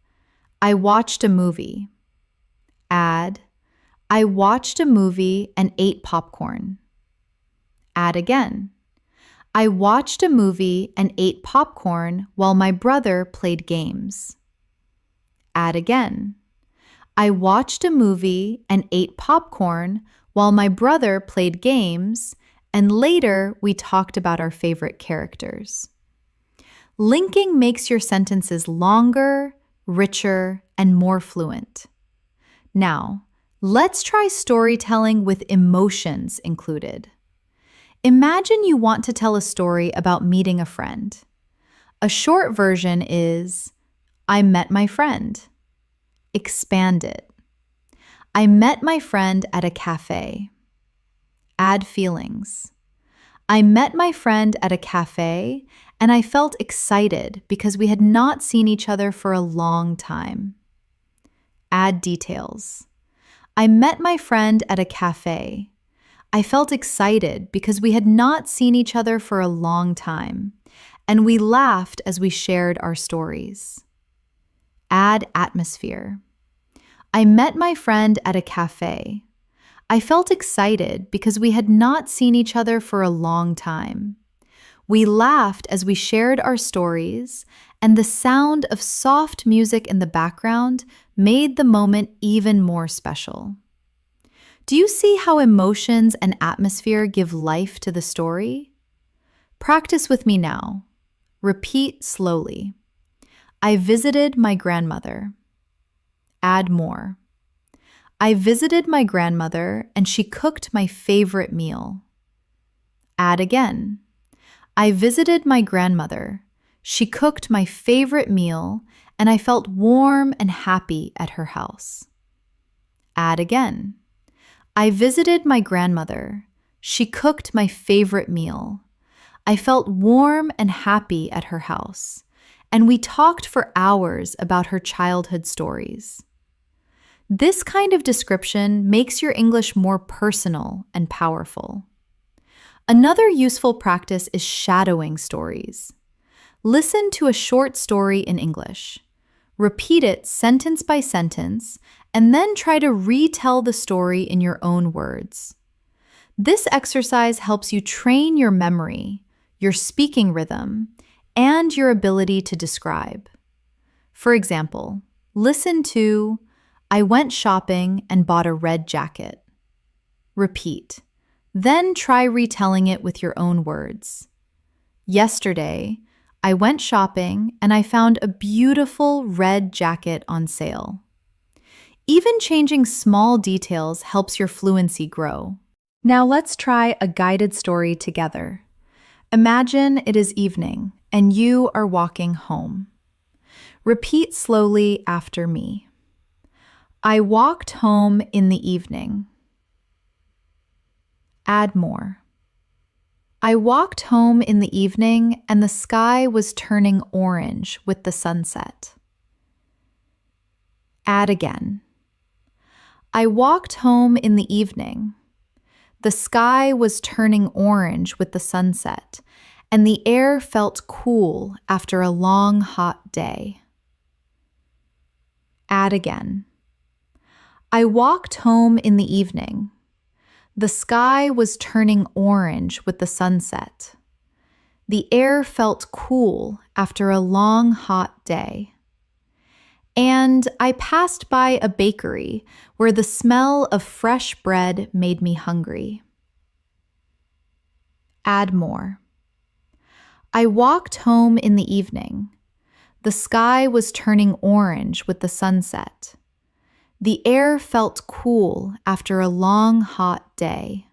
I watched a movie. Add, I watched a movie and ate popcorn. Add again, I watched a movie and ate popcorn while my brother played games. Add again, I watched a movie and ate popcorn while my brother played games, and later we talked about our favorite characters. Linking makes your sentences longer, richer, and more fluent. Now, let's try storytelling with emotions included. Imagine you want to tell a story about meeting a friend. A short version is, I met my friend. Expand it. I met my friend at a cafe. Add feelings. I met my friend at a cafe and I felt excited because we had not seen each other for a long time. Add details. I met my friend at a cafe. I felt excited because we had not seen each other for a long time, and we laughed as we shared our stories. Add atmosphere. I met my friend at a cafe. I felt excited because we had not seen each other for a long time. We laughed as we shared our stories, and the sound of soft music in the background made the moment even more special. Do you see how emotions and atmosphere give life to the story? Practice with me now. Repeat slowly. I visited my grandmother. Add more. I visited my grandmother and she cooked my favorite meal. Add again. I visited my grandmother. She cooked my favorite meal and I felt warm and happy at her house. Add again. I visited my grandmother. She cooked my favorite meal. I felt warm and happy at her house, and we talked for hours about her childhood stories. This kind of description makes your English more personal and powerful. Another useful practice is shadowing stories. Listen to a short story in English. Repeat it sentence by sentence, and then try to retell the story in your own words. This exercise helps you train your memory, your speaking rhythm, and your ability to describe. For example, listen to, I went shopping and bought a red jacket. Repeat. Then try retelling it with your own words. Yesterday, I went shopping and I found a beautiful red jacket on sale. Even changing small details helps your fluency grow. Now let's try a guided story together. Imagine it is evening and you are walking home. Repeat slowly after me. I walked home in the evening. Add more. I walked home in the evening and the sky was turning orange with the sunset. Add again. I walked home in the evening. The sky was turning orange with the sunset, and the air felt cool after a long, hot day. Add again. I walked home in the evening. The sky was turning orange with the sunset. The air felt cool after a long, hot day. And I passed by a bakery where the smell of fresh bread made me hungry. Add more. I walked home in the evening. The sky was turning orange with the sunset. The air felt cool after a long, hot day.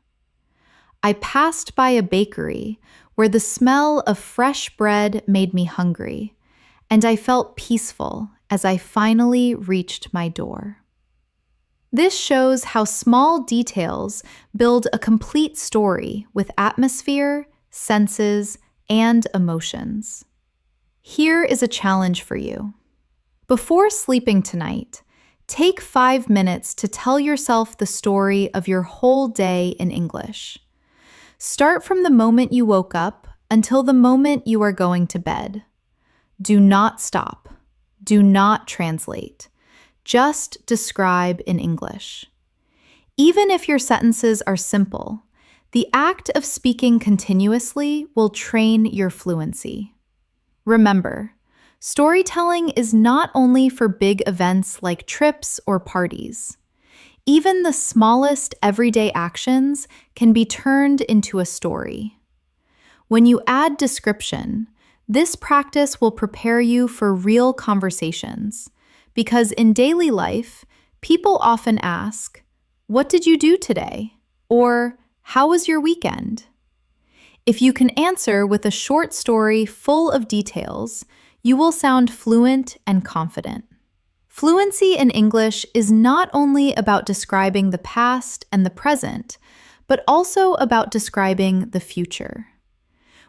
I passed by a bakery where the smell of fresh bread made me hungry, and I felt peaceful as I finally reached my door. This shows how small details build a complete story with atmosphere, senses, and emotions. Here is a challenge for you. Before sleeping tonight, take 5 minutes to tell yourself the story of your whole day in English. Start from the moment you woke up until the moment you are going to bed. Do not stop. Do not translate. Just describe in English. Even if your sentences are simple, the act of speaking continuously will train your fluency. Remember, storytelling is not only for big events like trips or parties. Even the smallest everyday actions can be turned into a story. When you add description, this practice will prepare you for real conversations, because in daily life, people often ask, "What did you do today?" or "How was your weekend?" If you can answer with a short story full of details, you will sound fluent and confident. Fluency in English is not only about describing the past and the present, but also about describing the future.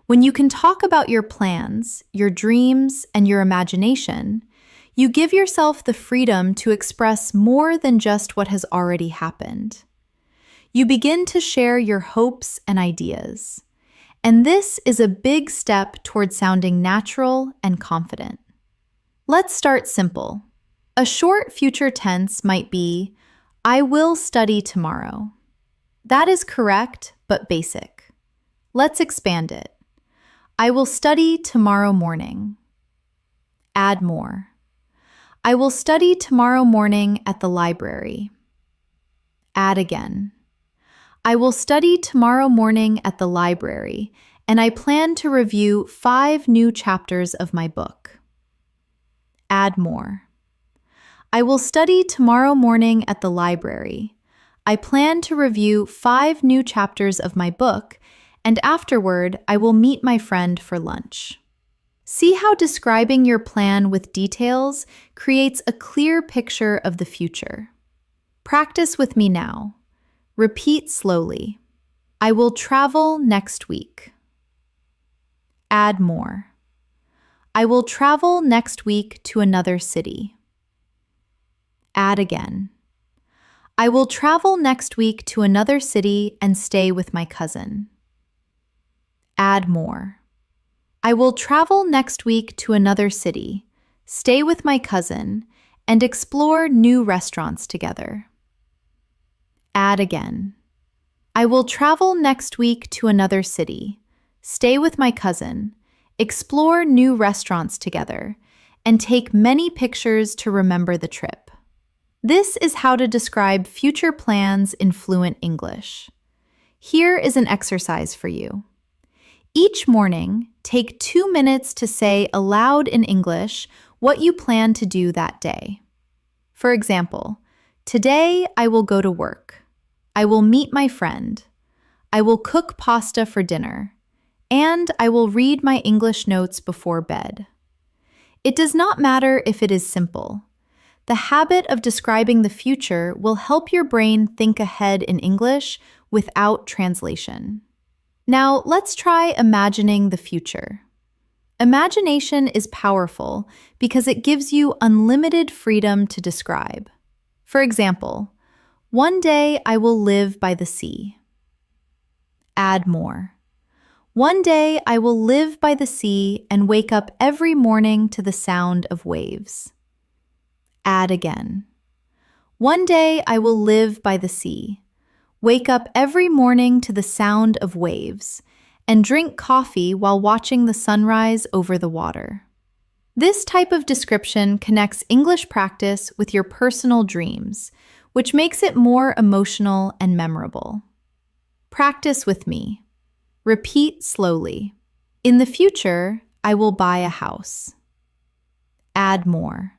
When you can talk about your plans, your dreams, and your imagination, you give yourself the freedom to express more than just what has already happened. You begin to share your hopes and ideas. And this is a big step toward sounding natural and confident. Let's start simple. A short future tense might be, I will study tomorrow. That is correct, but basic. Let's expand it. I will study tomorrow morning. Add more. I will study tomorrow morning at the library. Add again. I will study tomorrow morning at the library, and I plan to review 5 new chapters of my book. Add more. I will study tomorrow morning at the library. I plan to review 5 new chapters of my book, and afterward, I will meet my friend for lunch. See how describing your plan with details creates a clear picture of the future. Practice with me now. Repeat slowly. I will travel next week. Add more. I will travel next week to another city. Add again. I will travel next week to another city and stay with my cousin. Add more. I will travel next week to another city, stay with my cousin, and explore new restaurants together. Add again. I will travel next week to another city, stay with my cousin, explore new restaurants together, and take many pictures to remember the trip. This is how to describe future plans in fluent English. Here is an exercise for you. Each morning, take 2 minutes to say aloud in English what you plan to do that day. For example, today I will go to work. I will meet my friend. I will cook pasta for dinner. And I will read my English notes before bed. It does not matter if it is simple. The habit of describing the future will help your brain think ahead in English without translation. Now, let's try imagining the future. Imagination is powerful because it gives you unlimited freedom to describe. For example, one day I will live by the sea. Add more. One day I will live by the sea and wake up every morning to the sound of waves. Add again. One day I will live by the sea, wake up every morning to the sound of waves, and drink coffee while watching the sunrise over the water. This type of description connects English practice with your personal dreams, which makes it more emotional and memorable. Practice with me. Repeat slowly. In the future, I will buy a house. Add more.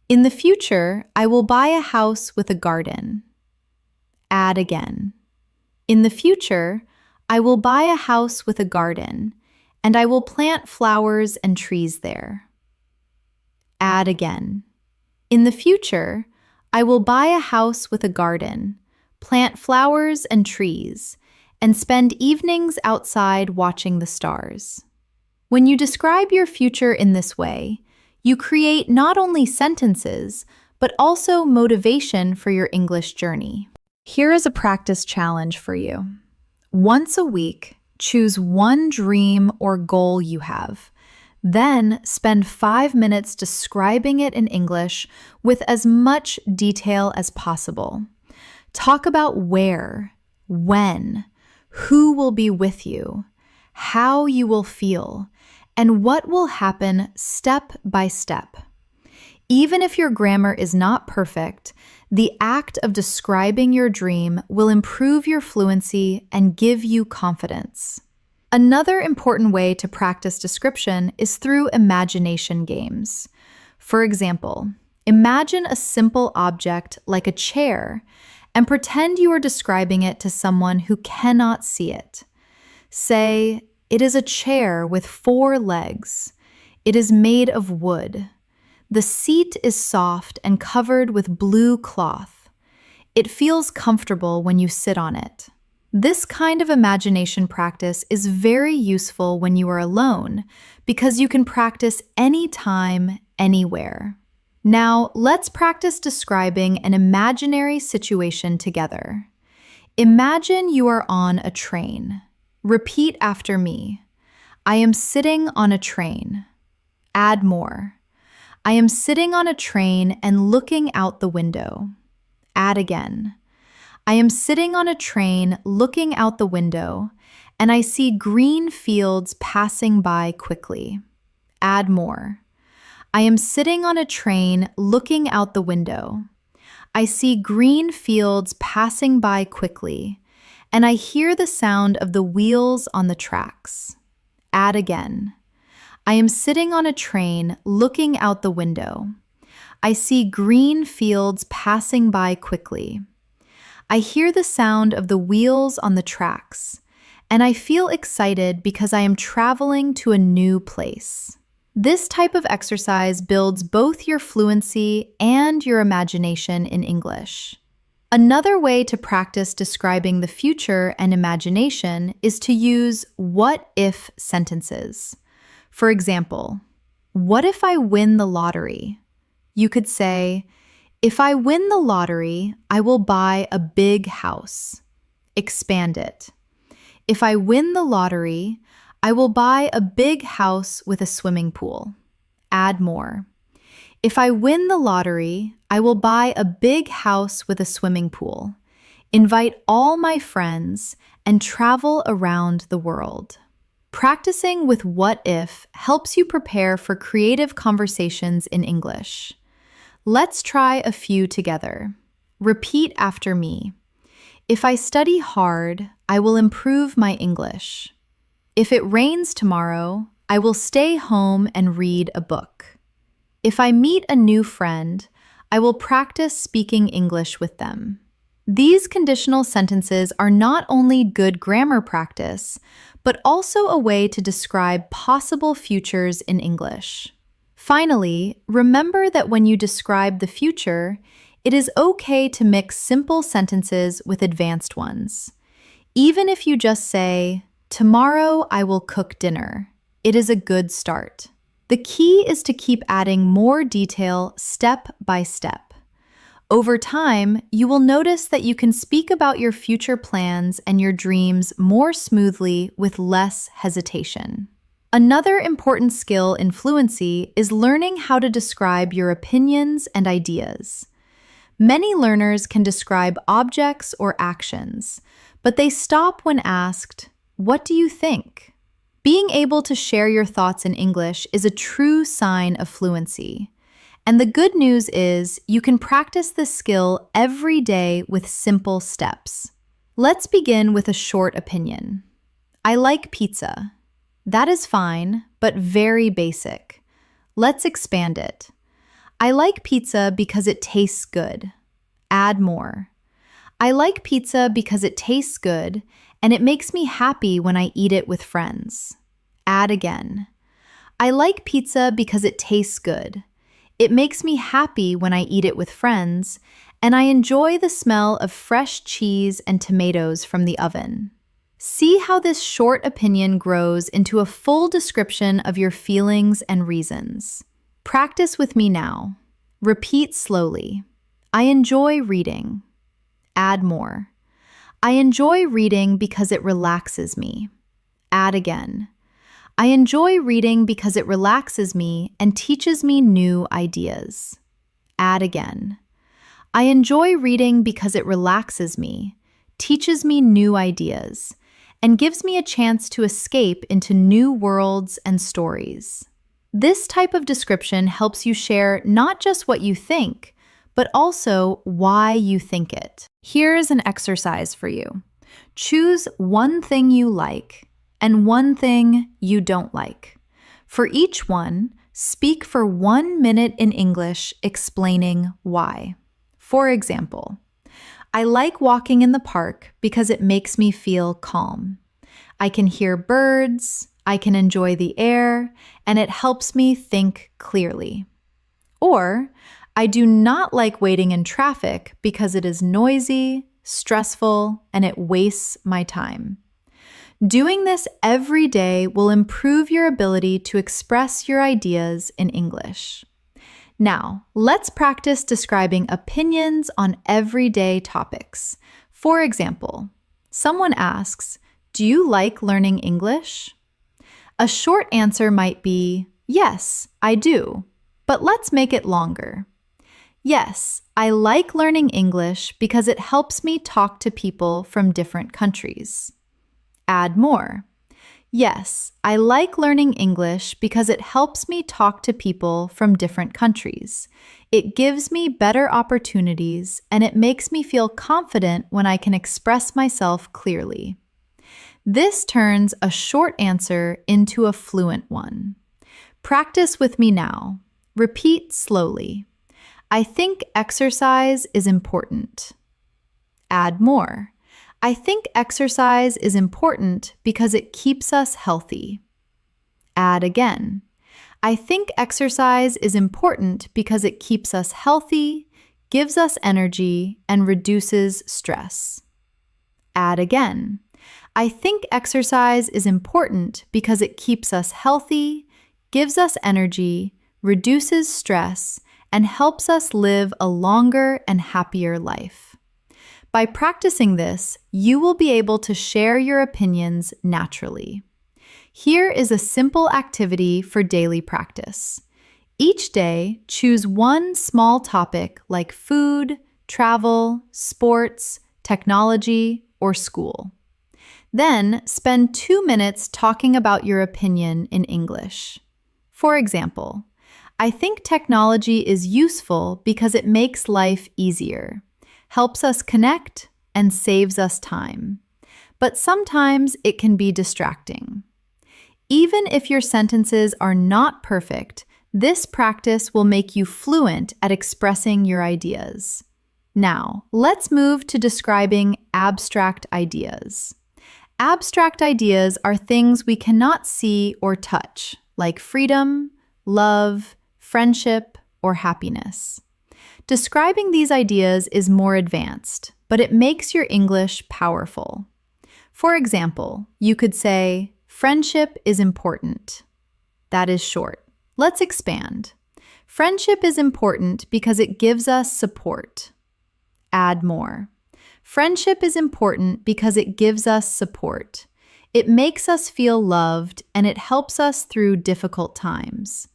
In the future, I will buy a house with a garden. Add again. In the future, I will buy a house with a garden, and I will plant flowers and trees there. Add again. In the future, I will buy a house with a garden, plant flowers and trees, and spend evenings outside watching the stars. When you describe your future in this way, you create not only sentences, but also motivation for your English journey. Here is a practice challenge for you. Once a week, choose one dream or goal you have. Then spend 5 minutes describing it in English with as much detail as possible. Talk about where, when, who will be with you, how you will feel, and what will happen step by step. Even if your grammar is not perfect, the act of describing your dream will improve your fluency and give you confidence. Another important way to practice description is through imagination games. For example, imagine a simple object like a chair and pretend you are describing it to someone who cannot see it. Say, "It is a chair with 4 legs. It is made of wood. The seat is soft and covered with blue cloth. It feels comfortable when you sit on it." This kind of imagination practice is very useful when you are alone because you can practice anytime, anywhere. Now, let's practice describing an imaginary situation together. Imagine you are on a train. Repeat after me. I am sitting on a train. Add more. I am sitting on a train and looking out the window. Add again. I am sitting on a train looking out the window, and I see green fields passing by quickly. Add more. I am sitting on a train looking out the window. I see green fields passing by quickly, and I hear the sound of the wheels on the tracks. Add again. I am sitting on a train looking out the window. I see green fields passing by quickly. I hear the sound of the wheels on the tracks, and I feel excited because I am traveling to a new place. This type of exercise builds both your fluency and your imagination in English. Another way to practice describing the future and imagination is to use what-if sentences. For example, what if I win the lottery? You could say, if I win the lottery, I will buy a big house. Expand it. If I win the lottery, I will buy a big house with a swimming pool. Add more. If I win the lottery, I will buy a big house with a swimming pool, invite all my friends, and travel around the world. Practicing with what if helps you prepare for creative conversations in English. Let's try a few together. Repeat after me. If I study hard, I will improve my English. If it rains tomorrow, I will stay home and read a book. If I meet a new friend, I will practice speaking English with them. These conditional sentences are not only good grammar practice, but also a way to describe possible futures in English. Finally, remember that when you describe the future, it is okay to mix simple sentences with advanced ones. Even if you just say, "Tomorrow I will cook dinner," it is a good start. The key is to keep adding more detail step by step. Over time, you will notice that you can speak about your future plans and your dreams more smoothly with less hesitation. Another important skill in fluency is learning how to describe your opinions and ideas. Many learners can describe objects or actions, but they stop when asked, "What do you think?" Being able to share your thoughts in English is a true sign of fluency. And the good news is you can practice this skill every day with simple steps. Let's begin with a short opinion. I like pizza. That is fine, but very basic. Let's expand it. I like pizza because it tastes good. Add more. I like pizza because it tastes good and it makes me happy when I eat it with friends. Add again. I like pizza because it tastes good. It makes me happy when I eat it with friends, and I enjoy the smell of fresh cheese and tomatoes from the oven. See how this short opinion grows into a full description of your feelings and reasons. Practice with me now. Repeat slowly. I enjoy reading. Add more. I enjoy reading because it relaxes me. Add again. I enjoy reading because it relaxes me and teaches me new ideas. Add again. I enjoy reading because it relaxes me, teaches me new ideas, and gives me a chance to escape into new worlds and stories. This type of description helps you share not just what you think, but also why you think it. Here's an exercise for you. Choose one thing you like and one thing you don't like. For each one, speak for 1 minute in English explaining why. For example, I like walking in the park because it makes me feel calm. I can hear birds, I can enjoy the air, and it helps me think clearly. Or, I do not like waiting in traffic because it is noisy, stressful, and it wastes my time. Doing this every day will improve your ability to express your ideas in English. Now, let's practice describing opinions on everyday topics. For example, someone asks, "Do you like learning English?" A short answer might be, "Yes, I do," but let's make it longer. Yes, I like learning English because it helps me talk to people from different countries. Add more. Yes, I like learning English because it helps me talk to people from different countries. It gives me better opportunities and it makes me feel confident when I can express myself clearly. This turns a short answer into a fluent one. Practice with me now. Repeat slowly. I think exercise is important. Add more. I think exercise is important because it keeps us healthy. Add again. I think exercise is important because it keeps us healthy, gives us energy, and reduces stress. Add again. I think exercise is important because it keeps us healthy, gives us energy, reduces stress, and helps us live a longer and happier life. By practicing this, you will be able to share your opinions naturally. Here is a simple activity for daily practice. Each day, choose one small topic like food, travel, sports, technology, or school. Then, spend 2 minutes talking about your opinion in English. For example, I think technology is useful because it makes life easier, helps us connect, and saves us time. But sometimes it can be distracting. Even if your sentences are not perfect, this practice will make you fluent at expressing your ideas. Now, let's move to describing abstract ideas. Abstract ideas are things we cannot see or touch, like freedom, love, friendship, or happiness. Describing these ideas is more advanced, but it makes your English powerful. For example, you could say, friendship is important. That is short. Let's expand. Friendship is important because it gives us support. Add more. Friendship is important because it gives us support. It makes us feel loved and it helps us through difficult times.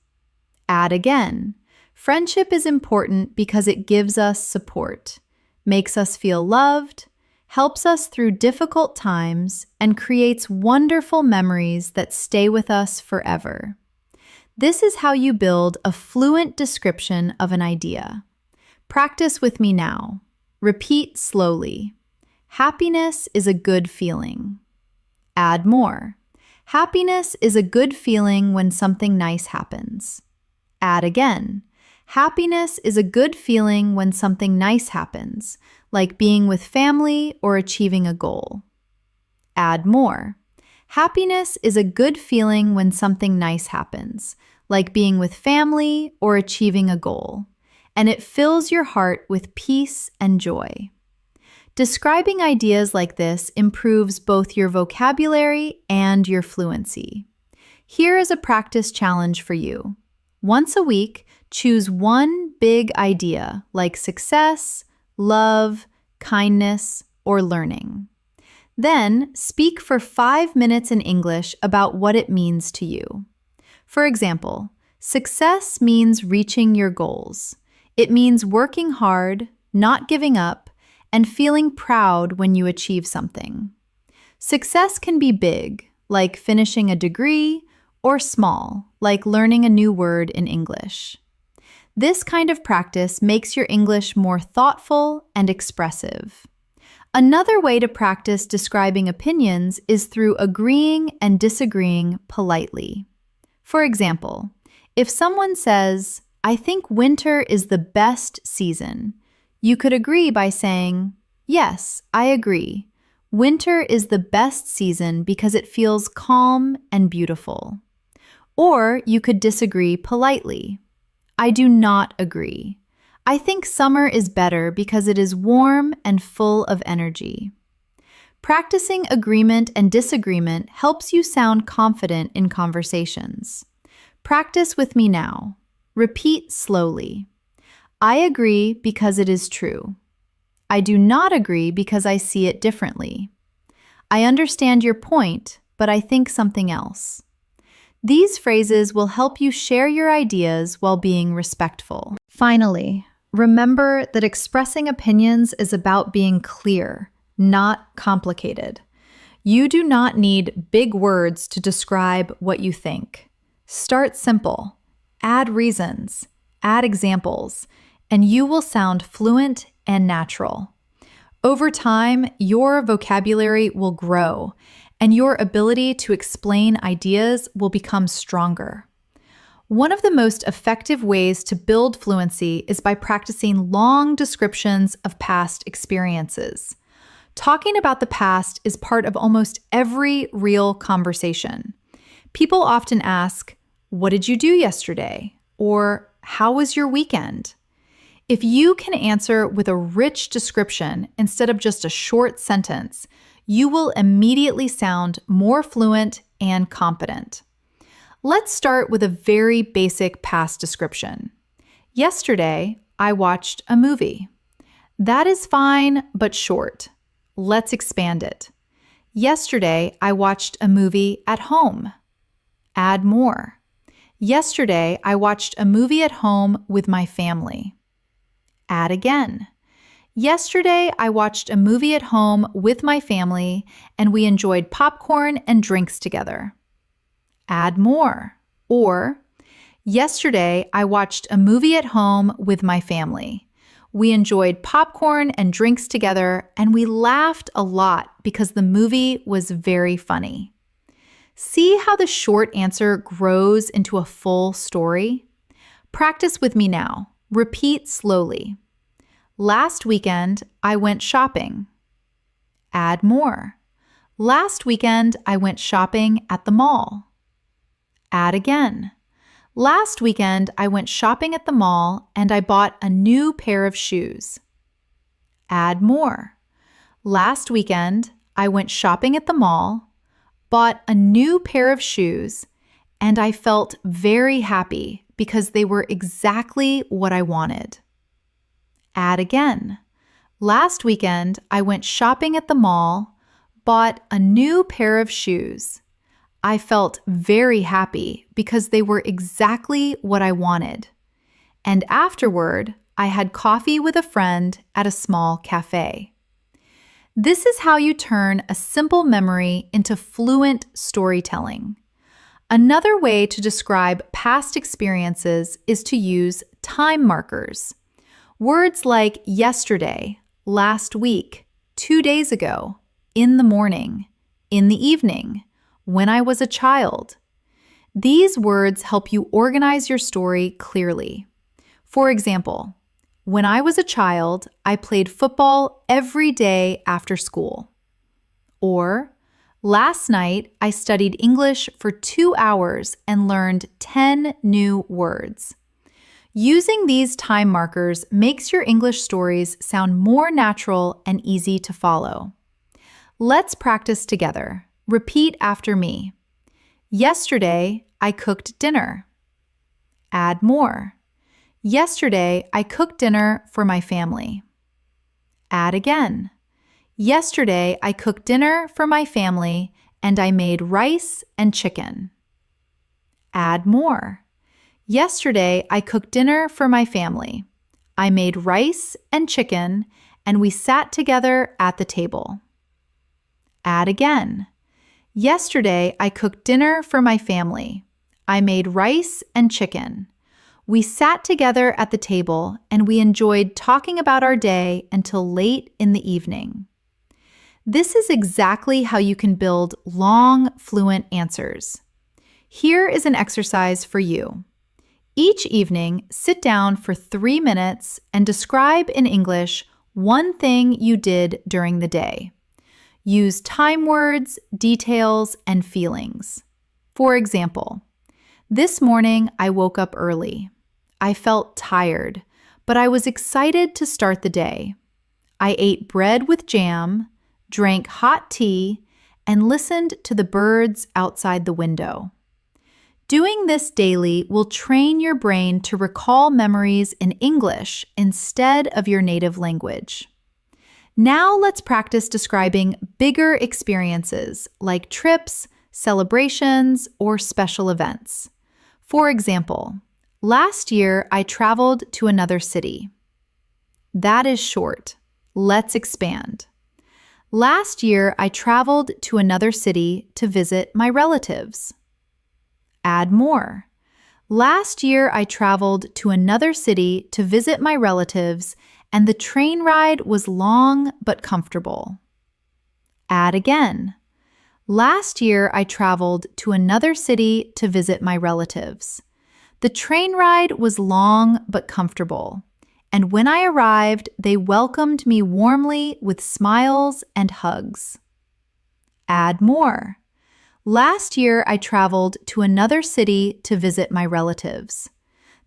Add again. Friendship is important because it gives us support, makes us feel loved, helps us through difficult times, and creates wonderful memories that stay with us forever. This is how you build a fluent description of an idea. Practice with me now. Repeat slowly. Happiness is a good feeling. Add more. Happiness is a good feeling when something nice happens. Add again. Happiness is a good feeling when something nice happens, like being with family or achieving a goal. Add more. Happiness is a good feeling when something nice happens, like being with family or achieving a goal, and it fills your heart with peace and joy. Describing ideas like this improves both your vocabulary and your fluency. Here is a practice challenge for you. Once a week, choose one big idea like success, love, kindness, or learning. Then, speak for 5 minutes in English about what it means to you. For example, success means reaching your goals. It means working hard, not giving up, and feeling proud when you achieve something. Success can be big, like finishing a degree, or small, like learning a new word in English. This kind of practice makes your English more thoughtful and expressive. Another way to practice describing opinions is through agreeing and disagreeing politely. For example, if someone says, I think winter is the best season, you could agree by saying, yes, I agree. Winter is the best season because it feels calm and beautiful. Or you could disagree politely. I do not agree. I think summer is better because it is warm and full of energy. Practicing agreement and disagreement helps you sound confident in conversations. Practice with me now. Repeat slowly. I agree because it is true. I do not agree because I see it differently. I understand your point, but I think something else. These phrases will help you share your ideas while being respectful. Finally, remember that expressing opinions is about being clear, not complicated. You do not need big words to describe what you think. Start simple, add reasons, add examples, and you will sound fluent and natural. Over time, your vocabulary will grow, and your ability to explain ideas will become stronger. One of the most effective ways to build fluency is by practicing long descriptions of past experiences. Talking about the past is part of almost every real conversation. People often ask, "What did you do yesterday?" or "How was your weekend?" If you can answer with a rich description instead of just a short sentence, you will immediately sound more fluent and confident. Let's start with a very basic past description. Yesterday, I watched a movie. That is fine, but short. Let's expand it. Yesterday, I watched a movie at home. Add more. Yesterday, I watched a movie at home with my family. Add again. Yesterday, I watched a movie at home with my family, and we enjoyed popcorn and drinks together. Add more. Or, yesterday, I watched a movie at home with my family. We enjoyed popcorn and drinks together, and we laughed a lot because the movie was very funny. See how the short answer grows into a full story? Practice with me now. Repeat slowly. Last weekend, I went shopping. Add more. Last weekend, I went shopping at the mall. Add again. Last weekend, I went shopping at the mall and I bought a new pair of shoes. Add more. Last weekend, I went shopping at the mall, bought a new pair of shoes, and I felt very happy because they were exactly what I wanted. Add again. Last weekend, I went shopping at the mall, bought a new pair of shoes. I felt very happy because they were exactly what I wanted. And afterward, I had coffee with a friend at a small cafe. This is how you turn a simple memory into fluent storytelling. Another way to describe past experiences is to use time markers. Words like yesterday, last week, 2 days ago, in the morning, in the evening, when I was a child. These words help you organize your story clearly. For example, when I was a child, I played football every day after school. Or, last night, I studied English for 2 hours and learned 10 new words. Using these time markers makes your English stories sound more natural and easy to follow. Let's practice together. Repeat after me. Yesterday, I cooked dinner. Add more. Yesterday, I cooked dinner for my family. Add again. Yesterday, I cooked dinner for my family and I made rice and chicken. Add more. Yesterday, I cooked dinner for my family. I made rice and chicken and we sat together at the table. Add again. Yesterday, I cooked dinner for my family. I made rice and chicken. We sat together at the table and we enjoyed talking about our day until late in the evening. This is exactly how you can build long, fluent answers. Here is an exercise for you. Each evening, sit down for 3 minutes and describe in English one thing you did during the day. Use time words, details, and feelings. For example, this morning I woke up early. I felt tired, but I was excited to start the day. I ate bread with jam, drank hot tea, and listened to the birds outside the window. Doing this daily will train your brain to recall memories in English instead of your native language. Now let's practice describing bigger experiences like trips, celebrations, or special events. For example, last year I traveled to another city. That is short. Let's expand. Last year I traveled to another city to visit my relatives. Add more. Last year I traveled to another city to visit my relatives and the train ride was long but comfortable. Add again. Last year, I traveled to another city to visit my relatives. The train ride was long but comfortable, and when I arrived, they welcomed me warmly with smiles and hugs. Add more. Last year, I traveled to another city to visit my relatives.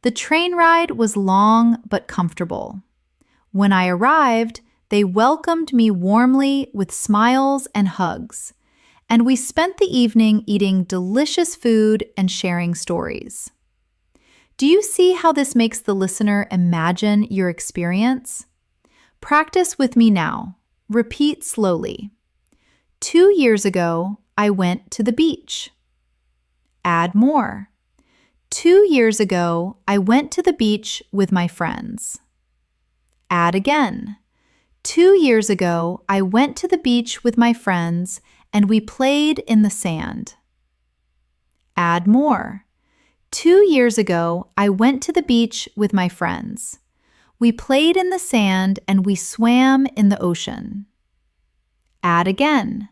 The train ride was long but comfortable. When I arrived, they welcomed me warmly with smiles and hugs, and we spent the evening eating delicious food and sharing stories. Do you see how this makes the listener imagine your experience? Practice with me now. Repeat slowly. 2 years ago, I went to the beach. Add more. 2 years ago, I went to the beach with my friends. Add again. 2 years ago, I went to the beach with my friends and we played in the sand. Add more. 2 years ago, I went to the beach with my friends. We played in the sand and we swam in the ocean. Add again.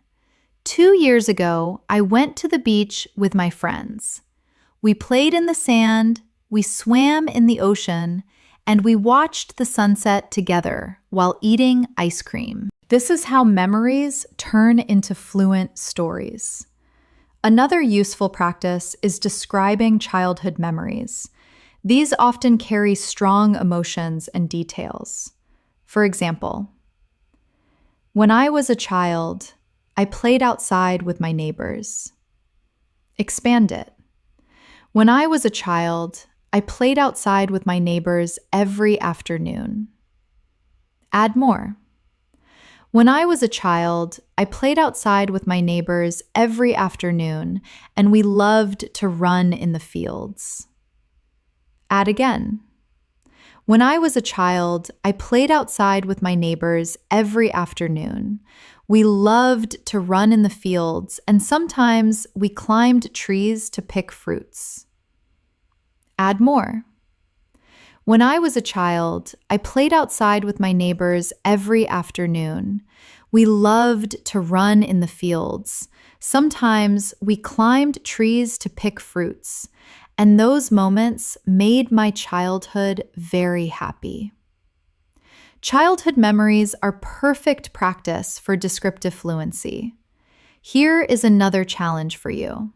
2 years ago, I went to the beach with my friends. We played in the sand, we swam in the ocean, and we watched the sunset together while eating ice cream. This is how memories turn into fluent stories. Another useful practice is describing childhood memories. These often carry strong emotions and details. For example, when I was a child, I played outside with my neighbors. Expand it. When I was a child, I played outside with my neighbors every afternoon. Add more. When I was a child, I played outside with my neighbors every afternoon, and we loved to run in the fields. Add again. When I was a child, I played outside with my neighbors every afternoon. We loved to run in the fields, and sometimes we climbed trees to pick fruits. Add more. When I was a child, I played outside with my neighbors every afternoon. We loved to run in the fields. Sometimes we climbed trees to pick fruits, and those moments made my childhood very happy. Childhood memories are perfect practice for descriptive fluency. Here is another challenge for you.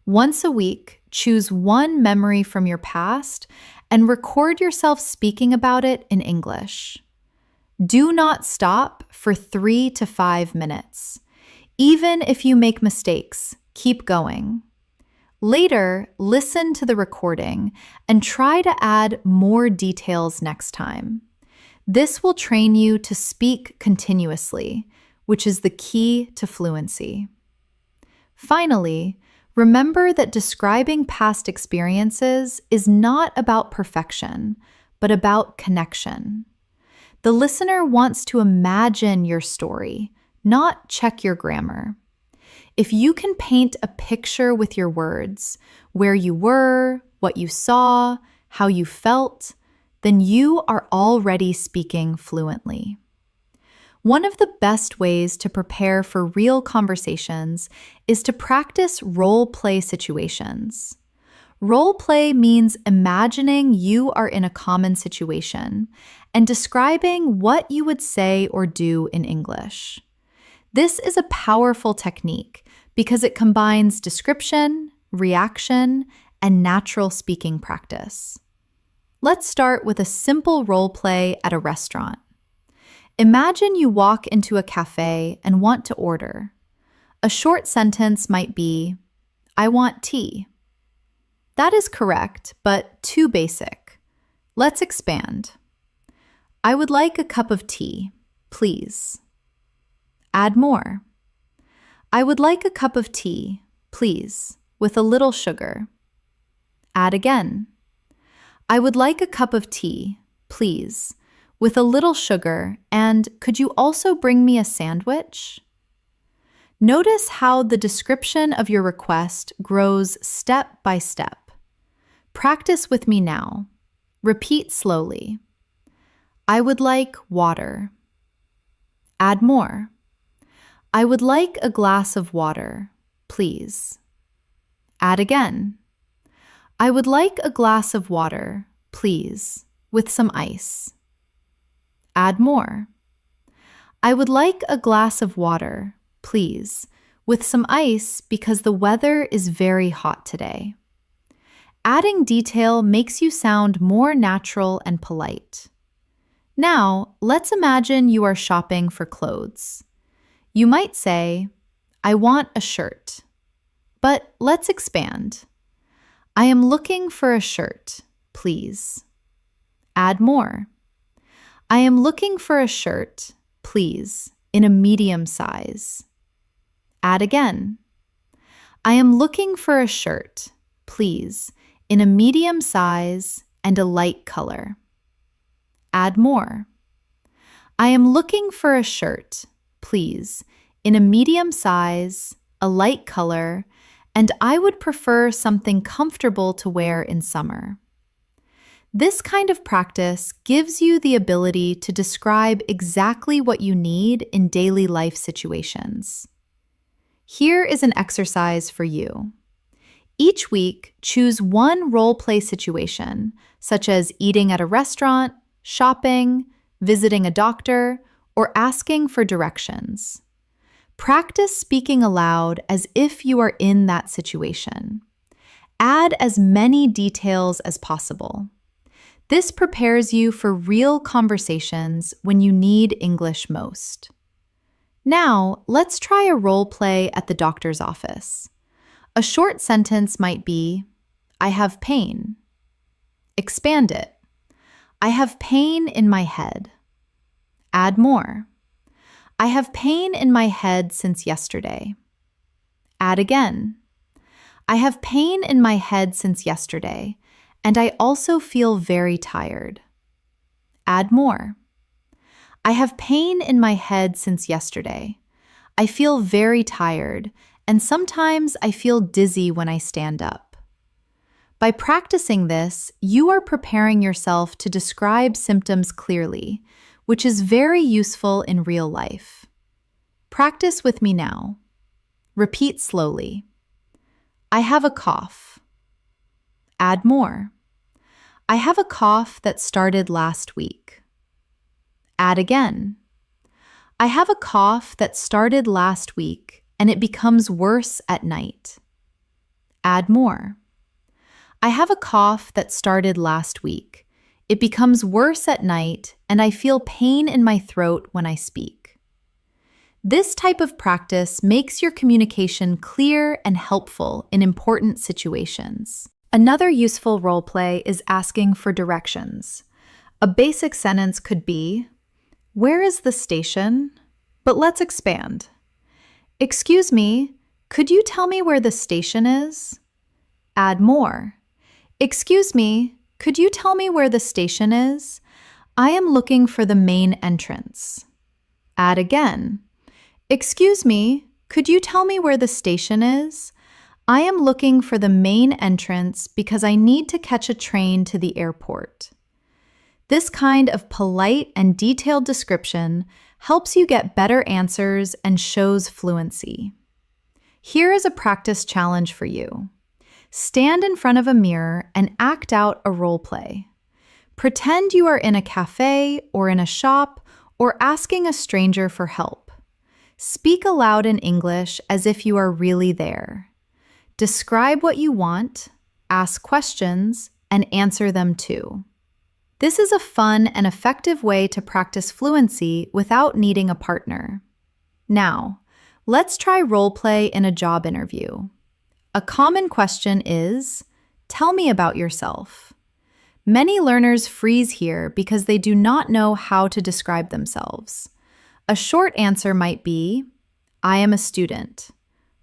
Once a week, choose one memory from your past and record yourself speaking about it in English. Do not stop for 3 to 5 minutes. Even if you make mistakes, keep going. Later, listen to the recording and try to add more details next time. This will train you to speak continuously, which is the key to fluency. Finally, remember that describing past experiences is not about perfection, but about connection. The listener wants to imagine your story, not check your grammar. If you can paint a picture with your words, where you were, what you saw, how you felt, then you are already speaking fluently. One of the best ways to prepare for real conversations is to practice role-play situations. Role-play means imagining you are in a common situation and describing what you would say or do in English. This is a powerful technique because it combines description, reaction, and natural speaking practice. Let's start with a simple role-play at a restaurant. Imagine you walk into a cafe and want to order. A short sentence might be, "I want tea." That is correct, but too basic. Let's expand. "I would like a cup of tea, please." Add more. "I would like a cup of tea, please, with a little sugar." Add again. "I would like a cup of tea, please, with a little sugar, and could you also bring me a sandwich?" Notice how the description of your request grows step by step. Practice with me now. Repeat slowly. "I would like water." Add more. "I would like a glass of water, please." Add again. I would like a glass of water, please, with some ice. Add more. I would like a glass of water, please, with some ice because the weather is very hot today. Adding detail makes you sound more natural and polite. Now, let's imagine you are shopping for clothes. You might say, I want a shirt. But let's expand. I am looking for a shirt, please. Add more. I am looking for a shirt, please, in a medium size. Add again. I am looking for a shirt, please, in a medium size and a light color. Add more. I am looking for a shirt, please, in a medium size, a light color, and I would prefer something comfortable to wear in summer. This kind of practice gives you the ability to describe exactly what you need in daily life situations. Here is an exercise for you. Each week, choose one role-play situation, such as eating at a restaurant, shopping, visiting a doctor, or asking for directions. Practice speaking aloud as if you are in that situation. Add as many details as possible. This prepares you for real conversations when you need English most. Now, let's try a role play at the doctor's office. A short sentence might be, I have pain. Expand it. I have pain in my head. Add more. I have pain in my head since yesterday. Add again. I have pain in my head since yesterday, and I also feel very tired. Add more. I have pain in my head since yesterday. I feel very tired, and sometimes I feel dizzy when I stand up. By practicing this, you are preparing yourself to describe symptoms clearly, which is very useful in real life. Practice with me now. Repeat slowly. I have a cough. Add more. I have a cough that started last week. Add again. I have a cough that started last week and it becomes worse at night. Add more. I have a cough that started last week. It becomes worse at night and I feel pain in my throat when I speak. This type of practice makes your communication clear and helpful in important situations. Another useful role play is asking for directions. A basic sentence could be, where is the station? But let's expand. Excuse me, could you tell me where the station is? Add more. Excuse me, could you tell me where the station is? I am looking for the main entrance. Add again. Excuse me, could you tell me where the station is? I am looking for the main entrance because I need to catch a train to the airport. This kind of polite and detailed description helps you get better answers and shows fluency. Here is a practice challenge for you. Stand in front of a mirror and act out a role play. Pretend you are in a cafe or in a shop or asking a stranger for help. Speak aloud in English as if you are really there. Describe what you want, ask questions, and answer them too. This is a fun and effective way to practice fluency without needing a partner. Now, let's try role play in a job interview. A common question is, tell me about yourself. Many learners freeze here because they do not know how to describe themselves. A short answer might be, I am a student.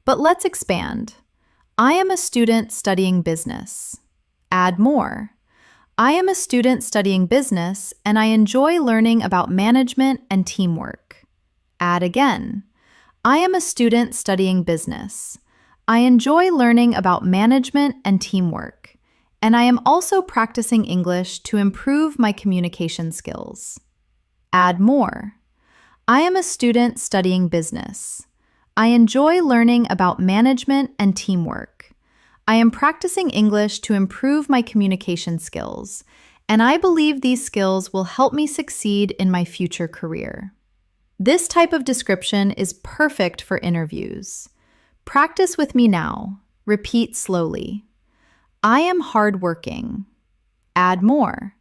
But let's expand. I am a student studying business. Add more. I am a student studying business and I enjoy learning about management and teamwork. Add again. I am a student studying business. I enjoy learning about management and teamwork, and I am also practicing English to improve my communication skills. Add more. I am a student studying business. I enjoy learning about management and teamwork. I am practicing English to improve my communication skills, and I believe these skills will help me succeed in my future career. This type of description is perfect for interviews. Practice with me now. Repeat slowly. I am hardworking. Add more.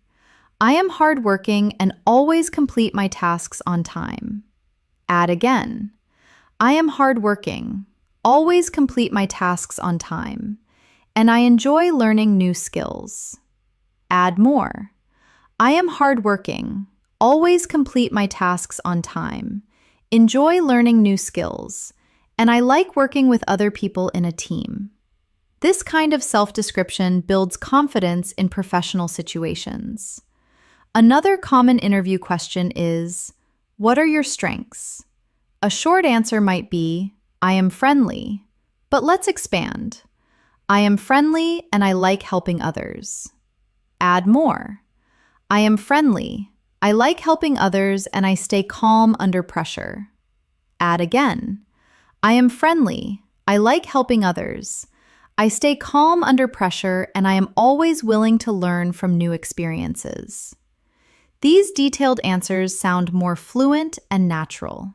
I am hardworking and always complete my tasks on time. Add again. I am hardworking, always complete my tasks on time, and I enjoy learning new skills. Add more. I am hardworking, always complete my tasks on time, enjoy learning new skills, and I like working with other people in a team. This kind of self-description builds confidence in professional situations. Another common interview question is, what are your strengths? A short answer might be, I am friendly, but let's expand. I am friendly and I like helping others. Add more. I am friendly, I like helping others and I stay calm under pressure. Add again. I am friendly, I like helping others. I stay calm under pressure and I am always willing to learn from new experiences. These detailed answers sound more fluent and natural.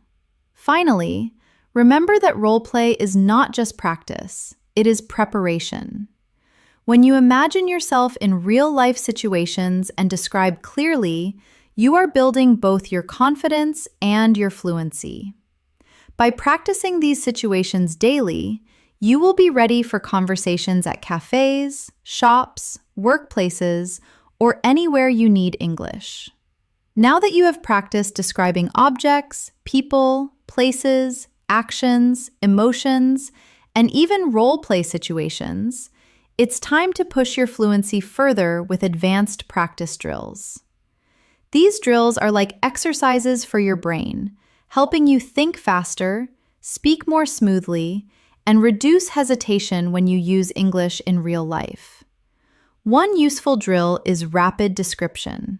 Finally, remember that role play is not just practice, it is preparation. When you imagine yourself in real-life situations and describe clearly, you are building both your confidence and your fluency. By practicing these situations daily, you will be ready for conversations at cafes, shops, workplaces, or anywhere you need English. Now that you have practiced describing objects, people, places, actions, emotions, and even role-play situations, it's time to push your fluency further with advanced practice drills. These drills are like exercises for your brain, helping you think faster, speak more smoothly, and reduce hesitation when you use English in real life. One useful drill is rapid description.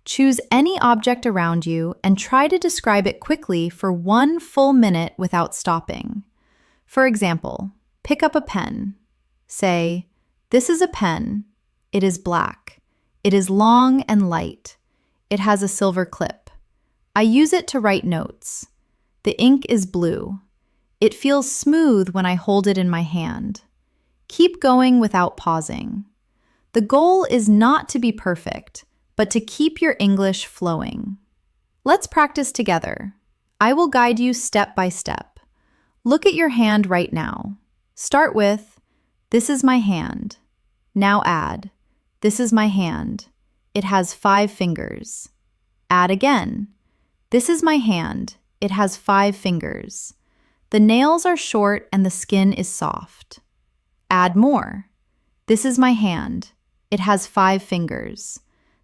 Choose any object around you and try to describe it quickly for 1 full minute without stopping. For example, pick up a pen. Say, this is a pen. It is black. It is long and light. It has a silver clip. I use it to write notes. The ink is blue. It feels smooth when I hold it in my hand. Keep going without pausing. The goal is not to be perfect, but to keep your English flowing. Let's practice together. I will guide you step by step. Look at your hand right now. Start with, this is my hand. Now add, this is my hand. It has 5 fingers. Add again. This is my hand. It has 5 fingers. The nails are short and the skin is soft. Add more. This is my hand. It has 5 fingers.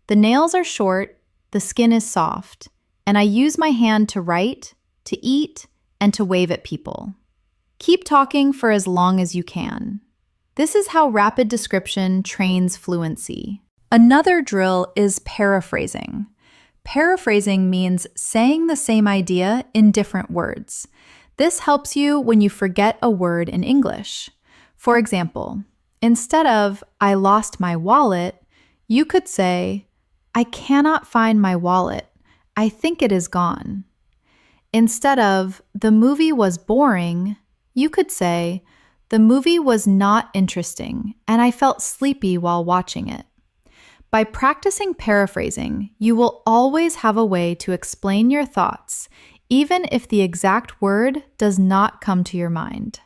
The nails are short, the skin is soft, and I use my hand to write, to eat, and to wave at people. Keep talking for as long as you can. This is how rapid description trains fluency. Another drill is paraphrasing. Paraphrasing means saying the same idea in different words. This helps you when you forget a word in English. For example, instead of, I lost my wallet, you could say, I cannot find my wallet. I think it is gone. Instead of, the movie was boring, you could say, the movie was not interesting, and I felt sleepy while watching it. By practicing paraphrasing, you will always have a way to explain your thoughts, even if the exact word does not come to your mind.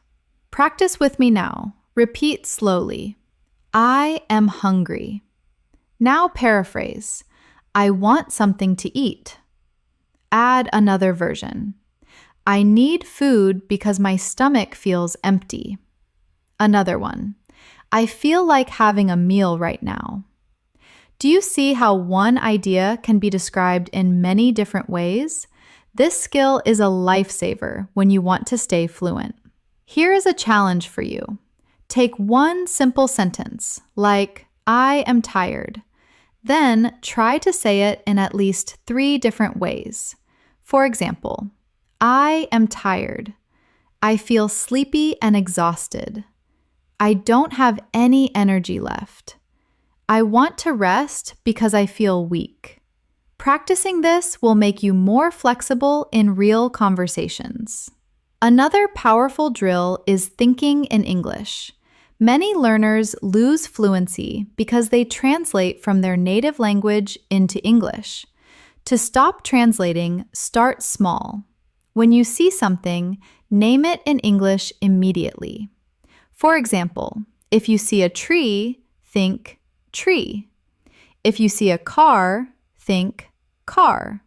Practice with me now. Repeat slowly. I am hungry. Now paraphrase. I want something to eat. Add another version. I need food because my stomach feels empty. Another one. I feel like having a meal right now. Do you see how one idea can be described in many different ways? This skill is a lifesaver when you want to stay fluent. Here is a challenge for you. Take one simple sentence, like, I am tired. Then try to say it in at least 3 different ways. For example, I am tired. I feel sleepy and exhausted. I don't have any energy left. I want to rest because I feel weak. Practicing this will make you more flexible in real conversations. Another powerful drill is thinking in English. Many learners lose fluency because they translate from their native language into English. To stop translating, start small. When you see something, name it in English immediately. For example, if you see a tree, think tree. If you see a car, think car.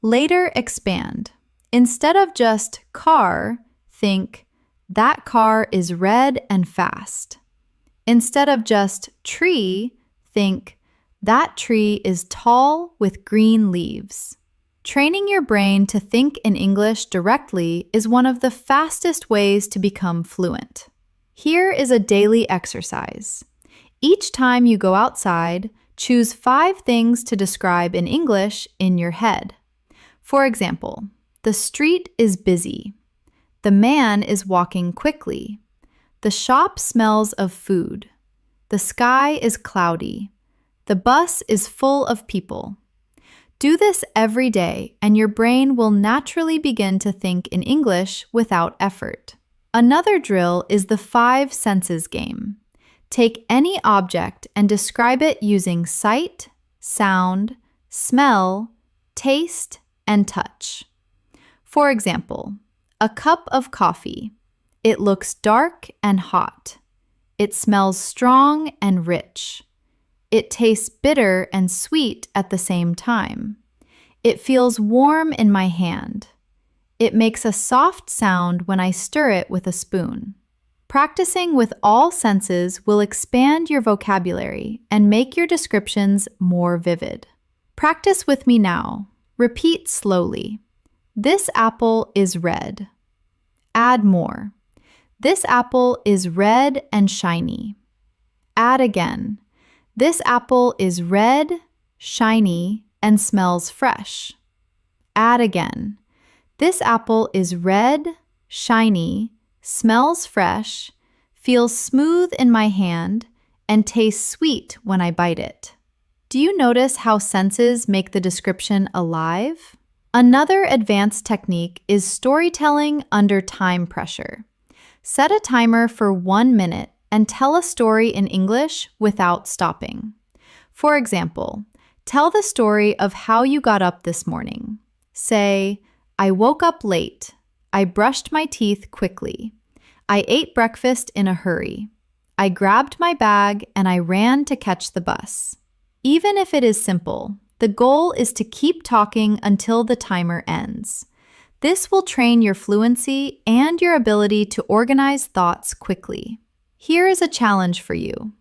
Later, expand. Instead of just car, think that car is red and fast. Instead of just tree, think that tree is tall with green leaves. Training your brain to think in English directly is one of the fastest ways to become fluent. Here is a daily exercise. Each time you go outside, choose 5 things to describe in English in your head. For example, the street is busy. The man is walking quickly. The shop smells of food. The sky is cloudy. The bus is full of people. Do this every day, and your brain will naturally begin to think in English without effort. Another drill is the 5 senses game. Take any object and describe it using sight, sound, smell, taste, and touch. For example, a cup of coffee. It looks dark and hot. It smells strong and rich. It tastes bitter and sweet at the same time. It feels warm in my hand. It makes a soft sound when I stir it with a spoon. Practicing with all senses will expand your vocabulary and make your descriptions more vivid. Practice with me now. Repeat slowly. This apple is red. Add more. This apple is red and shiny. Add again. This apple is red, shiny, and smells fresh. Add again. This apple is red, shiny, smells fresh, feels smooth in my hand, and tastes sweet when I bite it. Do you notice how senses make the description alive? Another advanced technique is storytelling under time pressure. Set a timer for 1 minute and tell a story in English without stopping. For example, tell the story of how you got up this morning. Say, I woke up late. I brushed my teeth quickly. I ate breakfast in a hurry. I grabbed my bag and I ran to catch the bus. Even if it is simple, the goal is to keep talking until the timer ends. This will train your fluency and your ability to organize thoughts quickly. Here is a challenge for you.